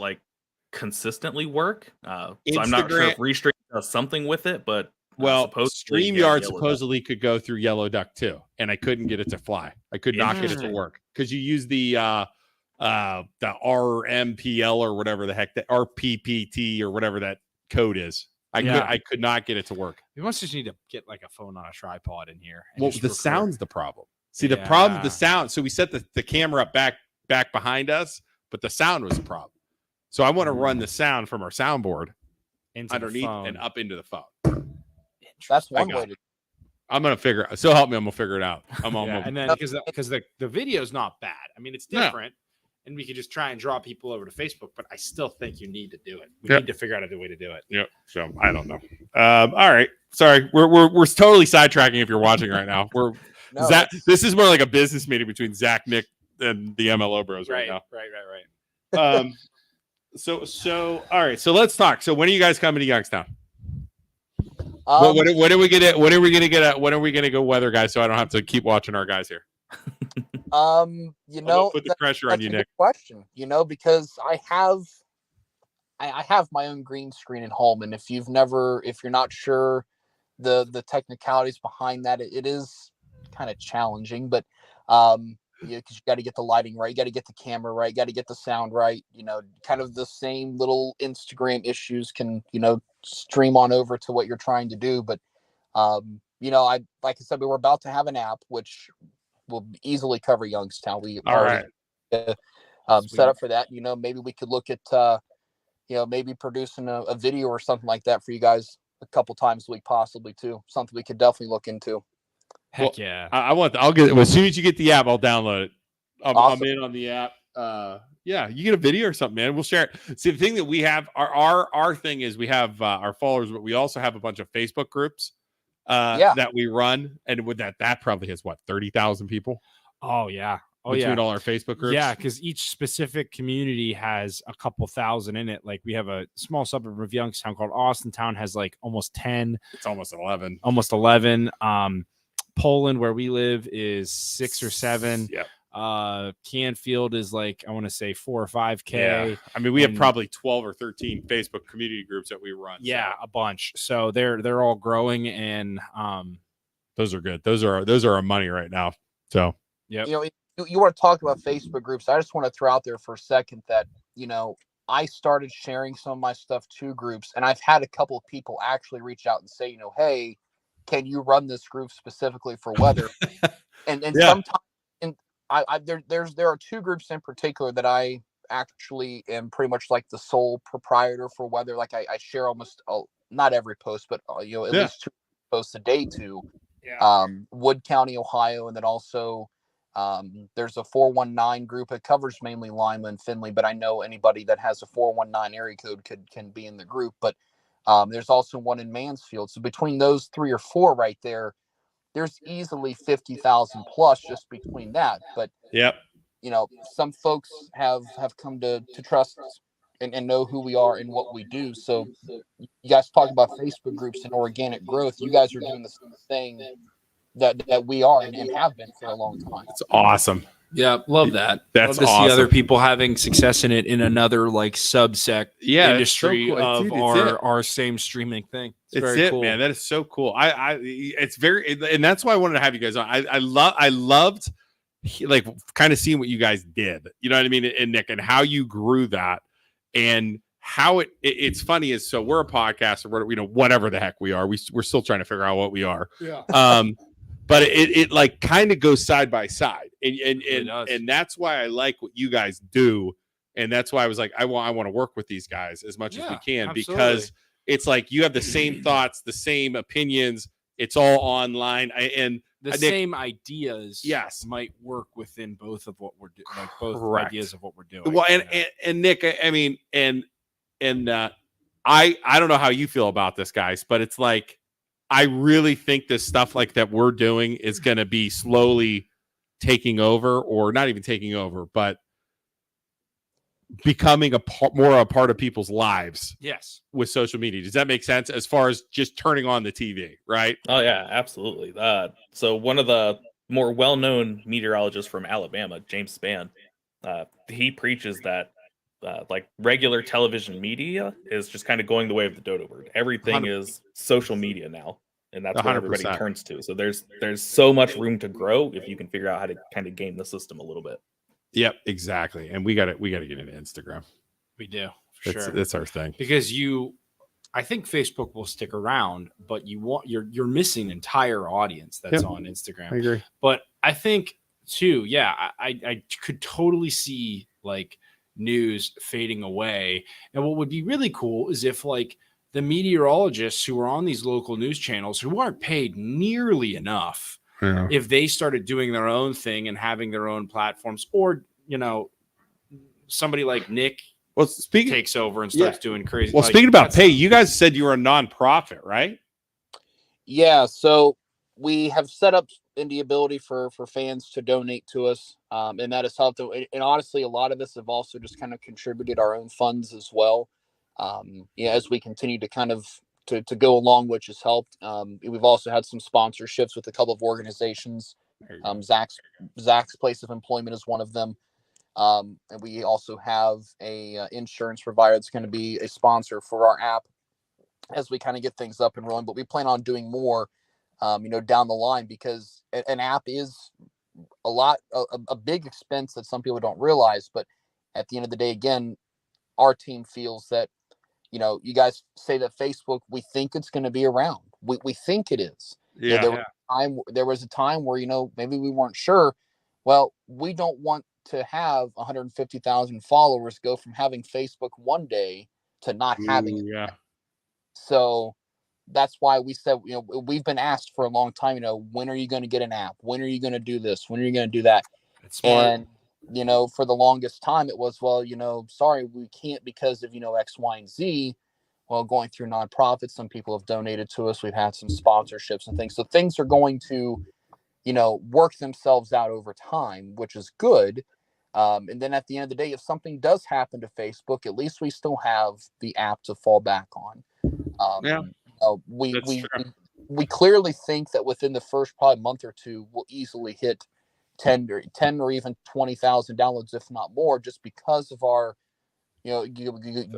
consistently work. So I'm not sure if Restream does something with it, but StreamYard supposedly could go through Yellow Duck too, and I couldn't get it to fly. I could not get it to work because you use the RMPL or whatever the heck that RPPT or whatever that code is. I could not get it to work. We must just need to get like a phone on a tripod in here. Well, the sound's the problem. See, the problem, the sound. So we set the camera up back behind us, but the sound was a problem. So I want to run the sound from our soundboard underneath and up into the phone. That's one way to. I'm gonna figure it. So help me, I'm gonna figure it out. And then because the video's not bad. I mean, it's different. And we could just try and draw people over to Facebook, but I still think you need to do it. We need to figure out a way to do it. Yep. So I don't know. All right. Sorry, we're totally sidetracking. If you're watching right now, this is more like a business meeting between Zach, Nick, and the MLO Bros right now. Right. So all right. So let's talk. So when are you guys coming to Youngstown? When are we gonna go weather, guys? So I don't have to keep watching our guys here. Put the pressure on you, Nick. Question, because I have my own green screen at home, and if you're not sure the technicalities behind that, it is kind of challenging. But because you got to get the lighting right, you got to get the camera right, you got to get the sound right. Kind of the same little Instagram issues can stream on over to what you're trying to do. But like I said, we were about to have an app which will easily cover Youngstown. We already set up for that. Maybe we could look at maybe producing a video or something like that for you guys a couple times a week, possibly too. Something we could definitely look into. Heck yeah! I'll get it as soon as you get the app. I'll download it. Awesome. I'm in on the app. You get a video or something, man. We'll share it. See, the thing that we have, our thing is we have our followers, but we also have a bunch of Facebook groups that we run, and with that probably has 30,000 people. Oh yeah. Between all our Facebook groups. Yeah, because each specific community has a couple thousand in it. Like we have a small suburb of Youngstown called Austintown, has like almost 10. It's almost 11. Almost 11. Poland, where we live, is 6 or 7. Yeah. Canfield is like, I want to say 4 or 5K. Yeah. I mean, we have And- probably 12 or 13 Facebook community groups that we run. Yeah, a bunch. So they're all growing, and Those are good. Those are our money right now. So yep. You know, you want to talk about Facebook groups. I just want to throw out there for a second that, you know, I started sharing some of my stuff to groups, and I've had a couple of people actually reach out and say, you know, hey, can you run this group specifically for weather? and Yeah. sometimes, and there are 2 groups in particular that I actually am pretty much like the sole proprietor for weather. Like I share almost not every post, but at least 2 posts a day to Wood County, Ohio, and then also there's a 419 group. It covers mainly Lima and Findlay, but I know anybody that has a 419 area code can be in the group. But there's also one in Mansfield. So between those 3 or 4 right there, there's easily 50,000 plus just between that. But yep. you know, some folks have come to trust and know who we are and what we do. So you guys talk about Facebook groups and organic growth. You guys are doing the same thing that we are and have been for a long time. It's awesome. Yeah, love that. That's love to see other awesome. people having success in it in another like subsect industry so cool. of Dude, it's our same streaming thing. It's It's very it, cool. man. That is so cool. It's very, and that's why I wanted to have you guys on. I loved like kind of seeing what you guys did. You know what I mean? And Nick, and how you grew that, and how it's funny is, so we're a podcast, or we're, whatever the heck we are. We're still trying to figure out what we are. Yeah. But it like kind of goes side by side, It does. and that's why I like what you guys do, and that's why I was like, I want to work with these guys as much as we can, because it's like you have the same thoughts, the same opinions. It's all online, and the Nick, same ideas might work within both of what we're doing, like both Correct. ideas of what we're doing. Well, and Nick, I mean, and I don't know how you feel about this, guys, but it's like, I really think this stuff like that we're doing is going to be slowly taking over, or not even taking over, but becoming more a part of people's lives. Yes. With social media. Does that make sense as far as just turning on the TV, right? Oh yeah, absolutely. So one of the more well-known meteorologists from Alabama, James Spann, he preaches that like regular television media is just kind of going the way of the dodo bird. Everything 100%. is social media now, and that's what everybody 100%. turns to. So there's so much room to grow if you can figure out how to kind of game the system a little bit. Yep, exactly. And we got to get into Instagram. We do. For sure. That's our thing. Because I think Facebook will stick around, but you're missing entire audience that's on Instagram. I agree. But I think too, I could totally see like news fading away. And what would be really cool is if like the meteorologists who are on these local news channels who aren't paid nearly enough, if they started doing their own thing and having their own platforms, or somebody like Nick takes over and starts doing crazy. Well, speaking about pay, you guys said you were a nonprofit, right? Yeah, so we have set up in the ability for fans to donate to us, and that has helped. And honestly, a lot of us have also just kind of contributed our own funds as well. As we continue to kind of to go along, which has helped. We've also had some sponsorships with a couple of organizations. Zach's Place of Employment is one of them. And we also have a insurance provider that's going to be a sponsor for our app as we kind of get things up and rolling. But we plan on doing more, down the line, because an app is a big expense that some people don't realize. But at the end of the day, again, our team feels that, you guys say that Facebook, we think it's going to be around. We think it is. Yeah. There was a time where, maybe we weren't sure. Well, we don't want to have 150,000 followers go from having Facebook one day to not having it. Yeah. So that's why we said, we've been asked for a long time, when are you going to get an app? When are you going to do this? When are you going to do that? That's smart. And, for the longest time it was, well, sorry, we can't because of, X, Y, and Z. Well, going through nonprofits, some people have donated to us. We've had some sponsorships and things. So things are going to, work themselves out over time, which is good. And then at the end of the day, if something does happen to Facebook, at least we still have the app to fall back on. We clearly think that within the first probably month or two, we'll easily hit, 10 or even 20,000 downloads, if not more, just because of our, you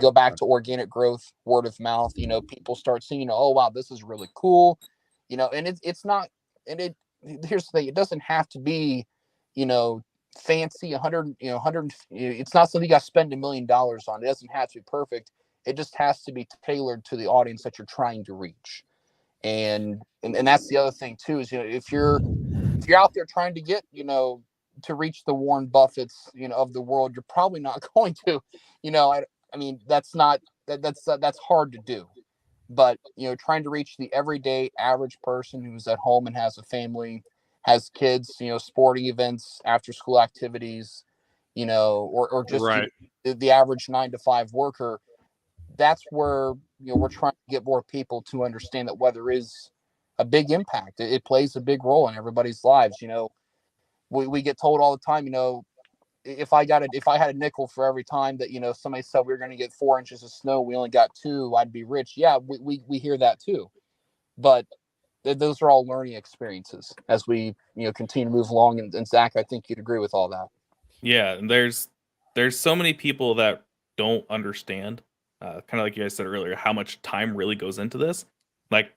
go back to organic growth, word of mouth. People start seeing, oh wow, this is really cool, and it's not, and here's the thing, it doesn't have to be, fancy 100, 100. It's not something you got to spend $1 million on. It doesn't have to be perfect. It just has to be tailored to the audience that you're trying to reach. And that's the other thing too, is, if you're out there trying to get, to reach the Warren Buffetts, of the world, you're probably not going to, I mean, that's hard to do. But, trying to reach the everyday average person who's at home and has a family, has kids, sporting events, after school activities, or just Right. the average 9-to-5 worker, that's where, we're trying to get more people to understand that weather is a big impact. It plays a big role in everybody's lives. We get told all the time, if I had a nickel for every time that, somebody said we were going to get 4 inches of snow, we only got 2, I'd be rich. Yeah, we hear that too. But those are all learning experiences as we, continue to move along. And Zach, I think you'd agree with all that. Yeah, and there's so many people that don't understand, kind of like you guys said earlier, how much time really goes into this. Like,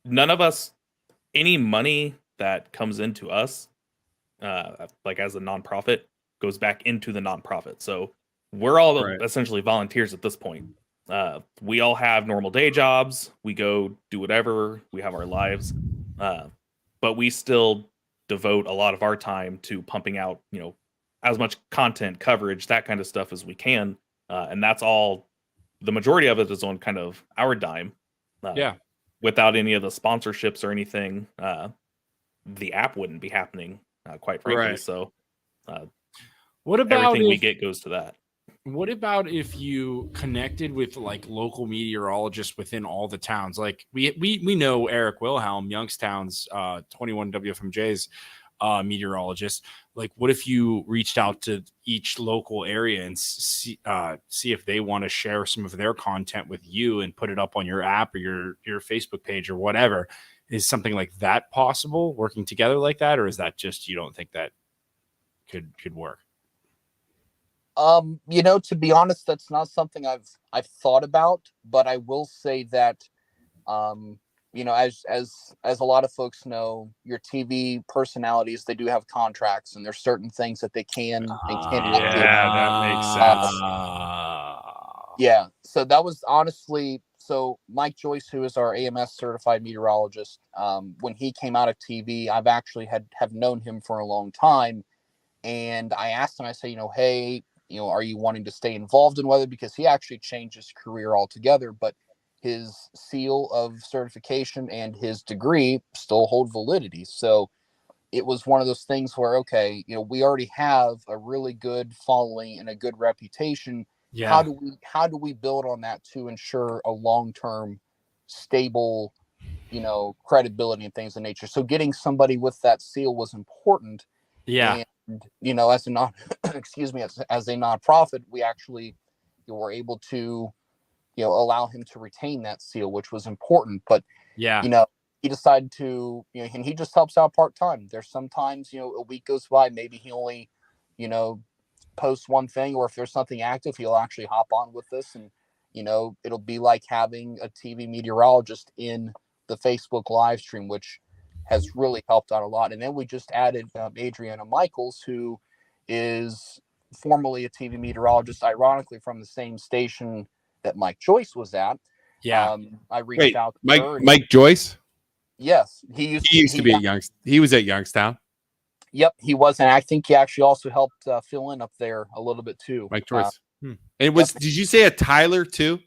none of us, any money that comes into us, like as a nonprofit, goes back into the nonprofit. So we're all essentially volunteers at this point. We all have normal day jobs. We go do whatever. We have our lives, but we still devote a lot of our time to pumping out, as much content, coverage, that kind of stuff as we can. And that's all. The majority of it is on kind of our dime. Without any of the sponsorships or anything, the app wouldn't be happening, quite frankly. Right. So, What about everything we get goes to that? What about if you connected with like local meteorologists within all the towns? Like we know Eric Wilhelm, Youngstown's 21 WFMJ's meteorologist. Like, what if you reached out to each local area and see if they want to share some of their content with you and put it up on your app or your Facebook page or whatever? Is something like that possible, working together like that, or is that just you don't think that could work? To be honest, that's not something I've thought about, but I will say that, as a lot of folks know, your TV personalities, they do have contracts, and there's certain things that they can and cannot do. That makes sense. Yeah. So that was honestly, so Mike Joyce, who is our AMS certified meteorologist, when he came out of TV, I've actually have known him for a long time. And I asked him, I said, hey, are you wanting to stay involved in weather? Because he actually changed his career altogether, but his seal of certification and his degree still hold validity. So it was one of those things where, okay, we already have a really good following and a good reputation. Yeah. How do we build on that to ensure a long-term stable, credibility and things of nature? So getting somebody with that seal was important. Yeah. And, as a as a nonprofit, we actually were able to, allow him to retain that seal, which was important. But, yeah, he decided to, and he just helps out part-time. There's sometimes, a week goes by, maybe he only, posts one thing, or if there's something active, he'll actually hop on with this. And, it'll be like having a TV meteorologist in the Facebook live stream, which has really helped out a lot. And then we just added Adriana Michaels, who is formerly a TV meteorologist, ironically from the same station that Mike Joyce was at. Yeah. I reached out to her. Mike Joyce? Yes. He used to be at he was at Youngstown. Yep, he was. And I think he actually also helped fill in up there a little bit too. Mike Joyce. And did you say a Tyler too?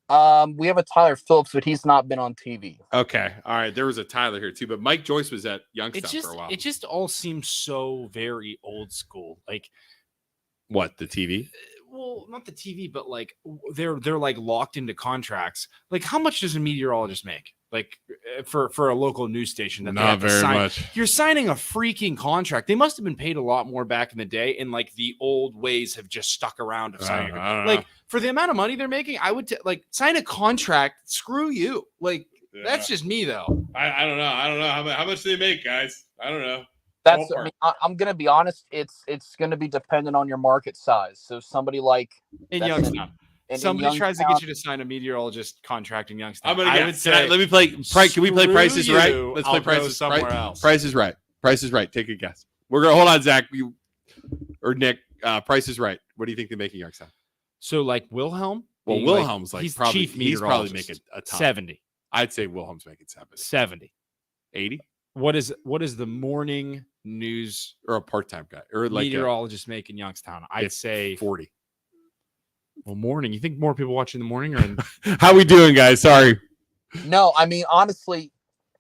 We have a Tyler Phillips, but he's not been on TV. Okay. All right. There was a Tyler here too, but Mike Joyce was at Youngstown for a while. It just all seems so very old school. Like, what, the TV? Well, not the TV, but like they're like locked into contracts. Like, how much does a meteorologist make? Like for a local news station that not very much. You're signing a freaking contract. They must have been paid a lot more back in the day, and like the old ways have just stuck around. Of signing, like for the amount of money they're making, I would sign a contract. Screw you. Like that's just me though. I don't know. I don't know how much they make, guys. I don't know. That's. I Ballpark. mean, I'm going to be honest. It's going to be dependent on your market size. So somebody like In that's Youngstown. in Somebody tries to Youngstown- get you to sign a meteorologist contract in Youngstown. I'm gonna I guess. would say, Let me play. Can we play screw Prices Right? you, Let's I'll play go Prices somewhere Right. else. Price is Right. Price is Right. Take a guess. We're gonna hold on, Zach. You or Nick. Price is Right. What do you think they make in Youngstown? So like Wilhelm. Well, being Wilhelm's like he's probably chief he's probably meteorologist. making a ton. 70. I'd say Wilhelm's making 70. 80 What is the morning news or a part-time guy or like meteorologist make in Youngstown? I'd say 40. Well, morning. You think more people watch in the morning or in How we doing, guys? Sorry. No, I mean honestly,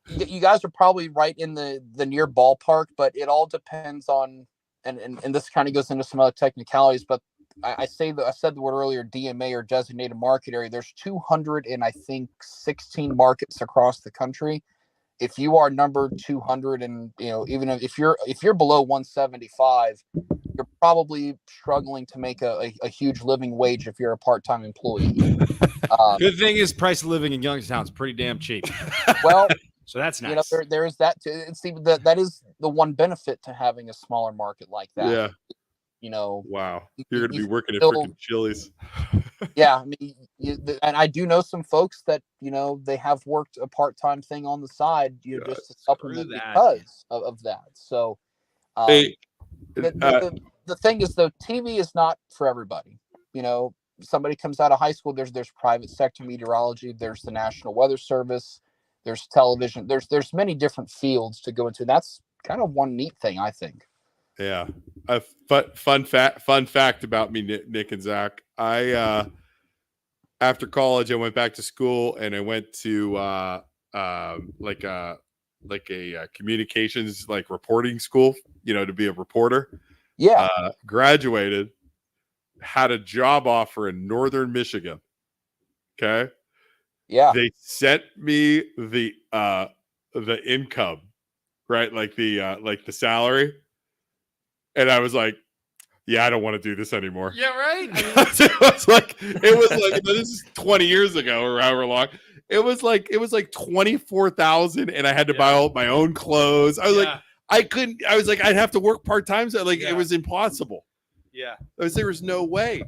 you guys are probably right in the near ballpark, but it all depends on and this kind of goes into some other technicalities. But I said the word earlier, DMA or designated market area. There's 200 and I think 16 markets across the country. If you are number 200, and even if you're below 175, you're probably struggling to make a huge living wage if you're a part-time employee. Good thing is price of living in Youngstown is pretty damn cheap. Well, So that's nice. there is that too. And see, that is the one benefit to having a smaller market like that. Yeah. Wow. You're gonna be working at still- freaking Chili's. Yeah, I mean, and I do know some folks that they have worked a part-time thing on the side, just to supplement that. because of that. So, Hey, the thing is, though, TV is not for everybody. Somebody comes out of high school. There's private sector meteorology. There's the National Weather Service. There's television. There's many different fields to go into. That's kind of one neat thing, I think. yeah. A fun fact about me, Nick and Zach. I after college, I went back to school and I went to like a communications reporting school, to be a reporter. Yeah. Graduated, had a job offer in Northern Michigan. Okay. Yeah. They sent me the income, right? Like the salary. And I was like, yeah, I don't want to do this anymore. Yeah, right. it was like this is 20 years ago or however long. It was like 24,000 and I had to buy all my own clothes. I was like, I'd have to work part-time. So it was impossible. Yeah. There was no way.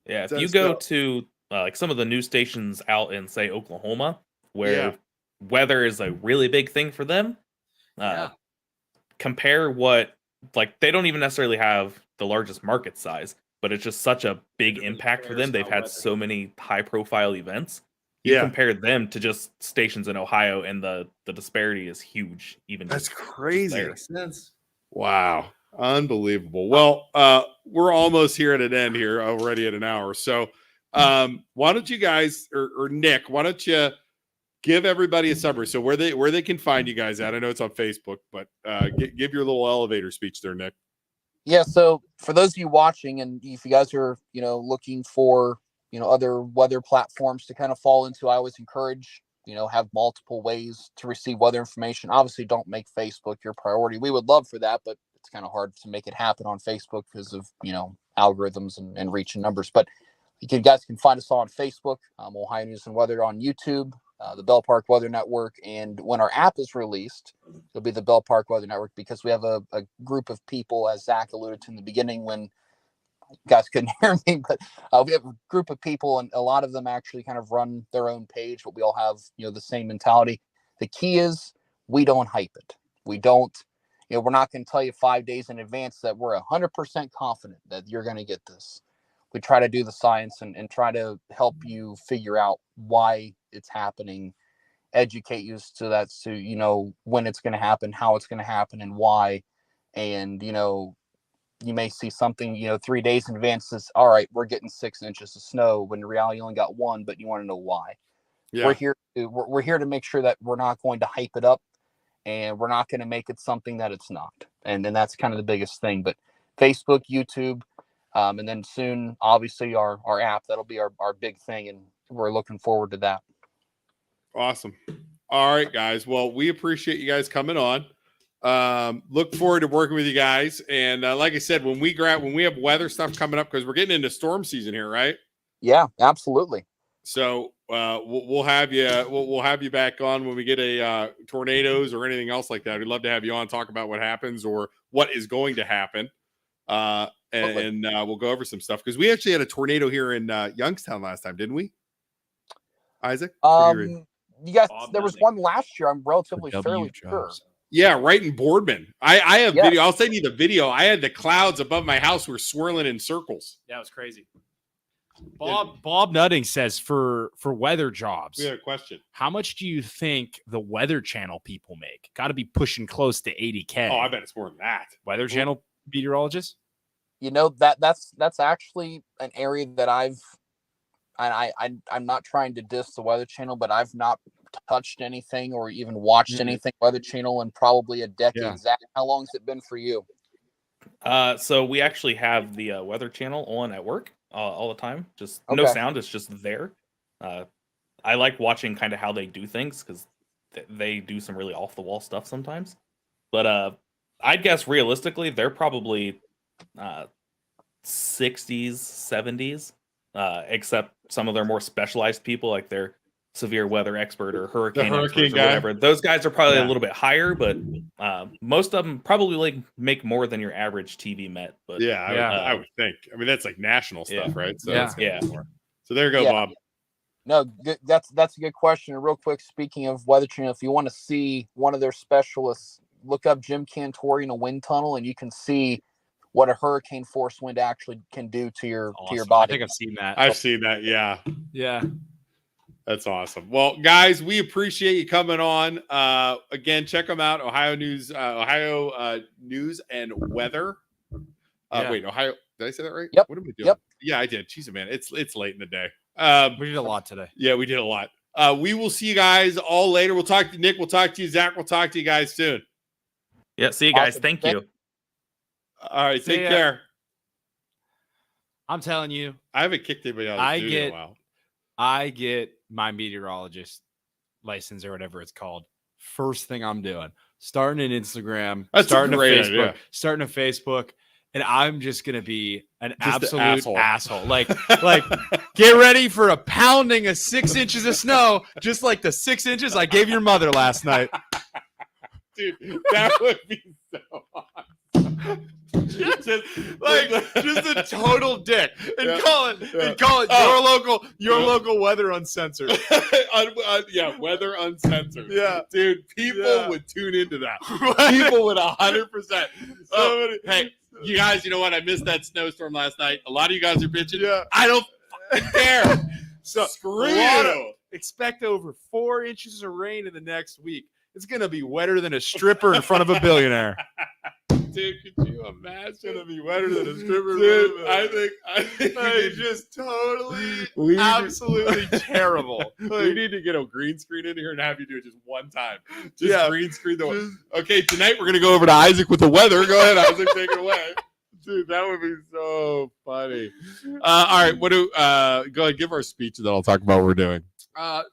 Yeah, if That's you go dope. to some of the news stations out in, say, Oklahoma, where weather is a really big thing for them, compare what, they don't even necessarily have the largest market size, but it's just such a big impact for them. They've had so many high-profile events. You compare them to just stations in Ohio, and the disparity is huge. Even That's just crazy. there. Wow. Unbelievable. Well, we're almost here at an end here, already at an hour. So why don't you guys or Nick, why don't you give everybody a summary? So where they can find you guys at? I know it's on Facebook, but give your little elevator speech there, Nick. Yeah. So for those of you watching, and if you guys are, looking for, other weather platforms to kind of fall into, I always encourage, have multiple ways to receive weather information. Obviously, don't make Facebook your priority. We would love for that, but it's kind of hard to make it happen on Facebook because of, algorithms and reach and numbers. But you guys can find us on Facebook, Ohio News and Weather, on YouTube, the Bell Park Weather Network. And when our app is released, it'll be the Bell Park Weather Network, because we have a group of people, as Zach alluded to in the beginning when you guys couldn't hear me, but we have a group of people, and a lot of them actually kind of run their own page, but we all have, the same mentality. The key is we don't hype it. We don't, we're not going to tell you 5 days in advance that we're 100% confident that you're going to get this. We try to do the science and try to help you figure out why it's happening, educate you so that's when it's going to happen, how it's going to happen, and why. And, you may see something, 3 days in advance says, all right, we're getting 6 inches of snow, when in reality you only got 1, but you want to know why. Yeah. We're here to make sure that we're not going to hype it up, and we're not going to make it something that it's not. And then that's kind of the biggest thing. But Facebook, YouTube, and then soon, obviously, our app, that'll be our big thing. And we're looking forward to that. Awesome. All right, guys. Well, we appreciate you guys coming on. Look forward to working with you guys. And like I said, when we have weather stuff coming up, because we're getting into storm season here, right? Yeah, absolutely. So we'll have you. We'll have you back on when we get a tornadoes or anything else like that. We'd love to have you on, talk about what happens or what is going to happen. And we'll go over some stuff because we actually had a tornado here in Youngstown last time, didn't we, Isaac? You guys, Bob there was Nutting. one last year. I'm relatively W fairly sure. jobs. Yeah, right in Boardman. I have Yes. video. I'll send you the video. I had the clouds above my house were swirling in circles. That was crazy. Bob Nutting says for weather jobs, We had a question. how much do you think the Weather Channel people make? Got to be pushing close to 80K. Oh, I bet it's more than that. Weather Channel meteorologists? You know, that's actually an area that I'm not trying to diss the Weather Channel, but I've not touched anything or even watched anything Weather Channel in probably a decade. Yeah. Zach, how long has it been for you? So we actually have the Weather Channel on at work all the time. Just no Okay. sound. It's just there. I like watching kind of how they do things because they do some really off the wall stuff sometimes. But I'd guess realistically, they're probably 60s, 70s, except some of their more specialized people, like their severe weather expert or hurricane hurricane experts or guy. whatever. Those guys are probably Yeah. a little bit higher, but most of them probably like make more than your average TV Met. But Yeah, Yeah. I would think. I mean, that's like national Yeah. stuff, right? So Yeah. it's gonna be Yeah. more. So there you go, Yeah. Bob. No, that's a good question. And real quick, speaking of Weather Channel, if you want to see one of their specialists, look up Jim Cantori in a wind tunnel, and you can see what a hurricane force wind actually can do to your Awesome. I body. think I've seen that. I've seen that. Yeah, Yeah. that's awesome. Well, guys, we appreciate you coming on. Again, check them out. Ohio News and Weather. Yeah. Wait, Ohio. Did I say that right? Yep. What am I doing? Yep. Yeah, I did. Jeez, man, it's late in the day. We did a lot today. Yeah, we did a lot. We will see you guys all later. We'll talk to Nick. We'll talk to you, Zach. We'll talk to you guys soon. yeah, see you guys. Awesome. Thank you. All right, See take ya. care. I'm telling you, I haven't kicked anybody out of the I studio in get- a while. I get my meteorologist license or whatever it's called. First thing I'm doing, starting an Instagram, That's a starting a great Facebook, idea. starting a Facebook, and I'm just gonna be an Just an absolute asshole. asshole. Like, get ready for a pounding of 6 inches of snow, just like the 6 inches I gave your mother last night. Dude, that would be so awesome. just a total dick, and Yeah. call it Oh. your Yeah. local weather uncensored. Yeah, weather uncensored. Yeah. Dude, people Yeah. would tune into that. People would 100%. Oh, hey, you guys, you know what? I missed that snowstorm last night. A lot of you guys are bitching. Yeah. I don't fucking care. So Screw a lot of- you. expect over 4 inches of rain in the next week. It's gonna be wetter than a stripper in front of a billionaire. Dude, could you imagine? It's gonna be wetter than a stripper. Dude, I think It's just totally, we need to- absolutely terrible. we need to get a green screen in here and have you do it just one time. Just Yeah. green screen the Okay, tonight we're gonna go over to Isaac with the weather. Go ahead, Isaac, take it away. Dude, that would be so funny. All right, go ahead, give our speech and then I'll talk about what we're doing.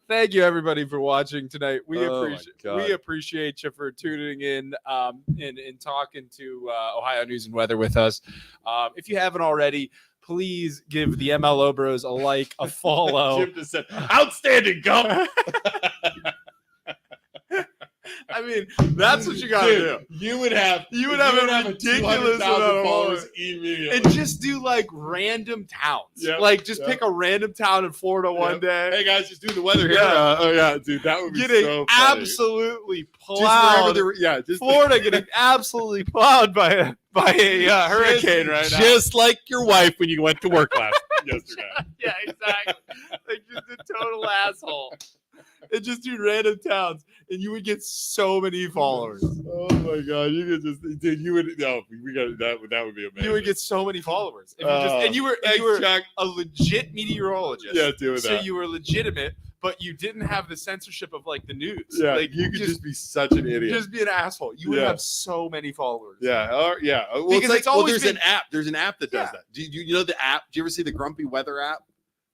Thank you everybody for watching tonight. We Oh my appreciate God. appreciate you for tuning in and talking to Ohio News and Weather with us. If you haven't already, please give the MLO Bros a like, a follow. Jim just said, outstanding, Gump. I mean, that's what you gotta do. You would have A ridiculous 200,000 amount of followers followers. immediately. And just do like random towns. Yep, Like just yep. pick a random town in Florida one Yep. day. Hey guys, just do the weather here. Yeah. Oh yeah, dude, that would be Getting so funny. absolutely Just wherever plowed. just Florida getting absolutely plowed by a hurricane right now. Just like your wife when you went to work yesterday. Yeah, exactly. Like just a total asshole. And just do random towns, and you would get so many followers. Oh my god, you could just, dude, you would. No, we got that. That would be amazing. You would get so many followers. If you just, and you were Thanks, Chuck. a legit meteorologist. Yeah, doing So that. you were legitimate, but you didn't have the censorship of like the news. Yeah, like you could just be such an idiot. just be an asshole. You would Yeah. have so many followers. Yeah, yeah. Well, Because it's always there's been- an app. There's an app that does Yeah. that. Do you know the app? Do you ever see the Grumpy Weather app?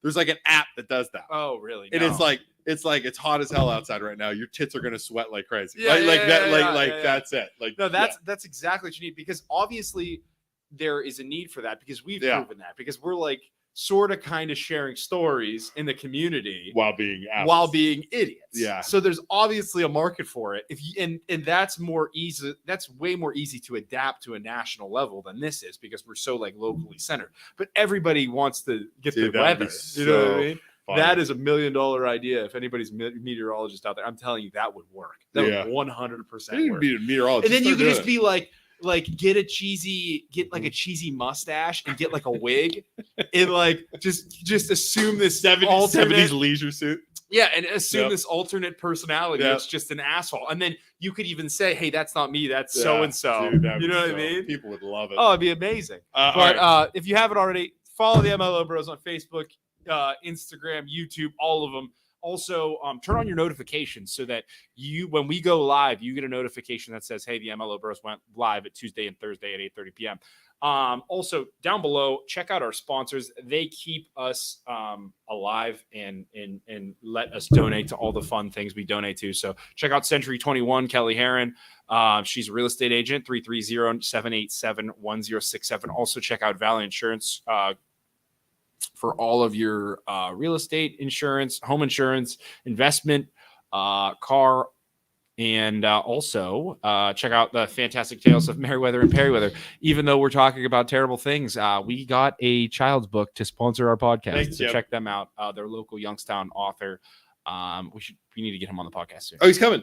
There's like an app that does that. Oh, really? And No. it's like it's hot as hell outside right now. Your tits are gonna sweat like crazy. Yeah, like yeah, that. yeah, yeah. That's it. Like No, that's exactly what you need, because obviously there is a need for that, because we've Yeah. proven that, because we're like sort of kind of sharing stories in the community while being idiots. Yeah. So there's obviously a market for it. If you and that's more easy. That's way more easy to adapt to a national level than this is because we're so like locally centered. But everybody wants to get the weather. You know what I mean? Funny. That is $1 million idea. If anybody's meteorologist out there, I'm telling you that would work. That would 100% work. Be a meteorologist. And then you could just be like get a cheesy mustache and get like a wig and like just assume this 70s leisure suit. Yeah, and assume this alternate personality. Yep. It's just an asshole. And then you could even say, hey, that's not me, that's so and so. You know what I mean? People would love it. Oh, it'd be amazing. If you haven't already, follow the MLO Bros on Facebook, Instagram, YouTube, all of them. Also, turn on your notifications so that when we go live, you get a notification that says, hey, the MLO Bros went live at Tuesday and Thursday at 8:30 p.m. Also, down below, check out our sponsors. They keep us alive and let us donate to all the fun things we donate to. So check out Century 21, Kelly Herron. She's a real estate agent, 330-787-1067. Also, check out Valley Insurance for all of your real estate insurance, home insurance, investment, car, and also check out the fantastic tales of Merriweather and Perryweather. Even though we're talking about terrible things, we got a child's book to sponsor our podcast. So check them out. Their local Youngstown author. We need to get him on the podcast soon. Oh, he's coming.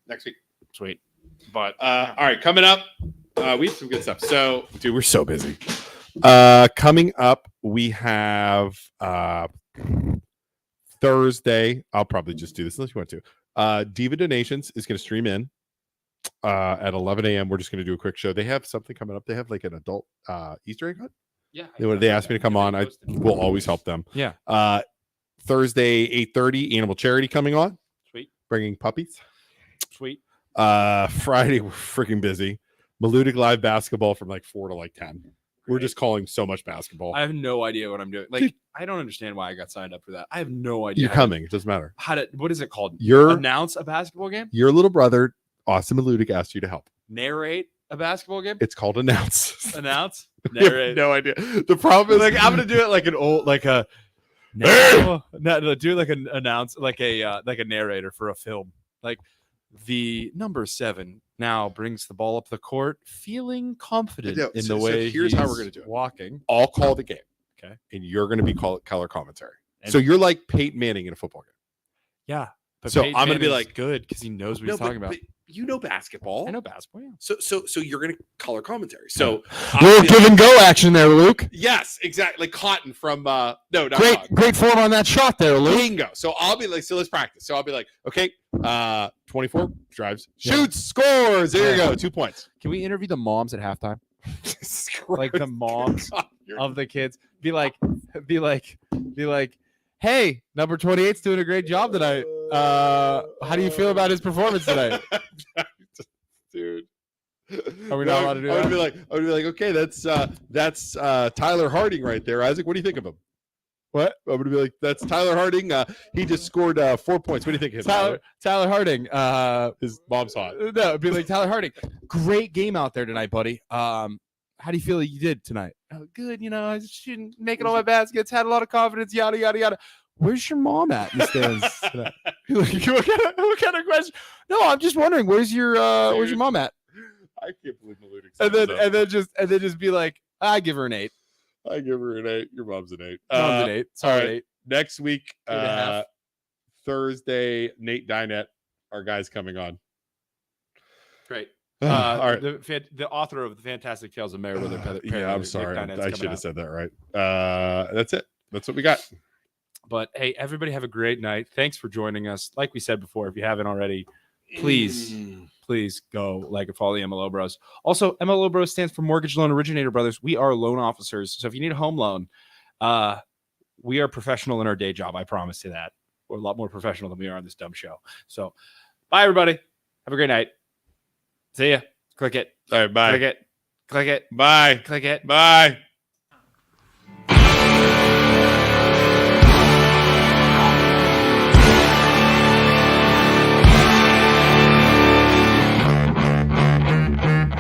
Next week. Sweet. But all right, coming up, we have some good stuff. So, dude, we're so busy. Coming up, we have Thursday. I'll probably just do this unless you want to. Diva Donations is going to stream in at 11 a.m. We're just going to do a quick show. They have something coming up. They have like an adult Easter egg hunt. Yeah. They asked me to come on. I will always help them. Yeah. Thursday, 8:30, Animal Charity coming on. Sweet. Bringing puppies. Sweet. Friday, we're freaking busy. Maludic live basketball from like 4 to like 10. We're just calling so much basketball. I have no idea what I'm doing. Like, I don't understand why I got signed up for that. I have no idea. You're coming. It doesn't matter. What is it called? You're announce a basketball game? Your little brother, Austin Maludic, asked you to help. Narrate a basketball game? It's called announce. Announce? Narrate. No idea. The problem is like I'm gonna do it like an old do like an announce like a narrator for a film. Like the number 7 now brings the ball up the court, feeling confident in the way. So here's how we're gonna do it. Walking. I'll call the game. Okay. And you're gonna be color commentary. So you're like Peyton Manning in a football game. Yeah. But so Peyton I'm gonna be Manning's like good because he knows what he's talking about. But you know basketball. I know basketball. Yeah. So you're gonna color commentary. So little give and go action there, Luke. Yes, exactly. Like Cotton from no, not great, Cotton. great form on that shot there, Luke. Bingo. So I'll be like, so let's practice. So I'll be like, okay, 24 drives, shoots, scores. There you go, 2 points. Can we interview the moms at halftime? Like the moms of the kids. Be like, hey, number 28's doing a great job tonight. How do you feel about his performance tonight? Dude. Are we not allowed to do that? I would be like, okay, that's Tyler Harding right there. Isaac, what do you think of him? What? I'm gonna be like, that's Tyler Harding. He just scored 4 points. What do you think of him? Tyler Harding. His mom's hot. No, it'd be like Tyler Harding. Great game out there tonight, buddy. How do you feel that you did tonight? Oh, good. I was shooting, making all my baskets, had a lot of confidence, yada, yada, yada. Where's your mom at in the stands tonight? what kind of question? No, I'm just wondering, where's your mom at? I can't believe Maludic. And then just be like, I give her an 8. I give her an 8. Your mom's an 8. Mom's an 8. Sorry, all right. 8. Next week, Thursday, Nate Dinette, our guy's coming on. Great. All right. The author of the Fantastic Tales of Merriweather. Yeah, I'm sorry. I should have said that right. That's it. That's what we got. But hey, everybody have a great night. Thanks for joining us. Like we said before, if you haven't already, please go like and follow the MLO Bros. Also, MLO Bros stands for Mortgage Loan Originator Brothers. We are loan officers. So if you need a home loan, we are professional in our day job. I promise you that. We're a lot more professional than we are on this dumb show. So bye, everybody. Have a great night. See ya. Click it. All right, bye. Click it. Click it. Bye. Click it. Bye.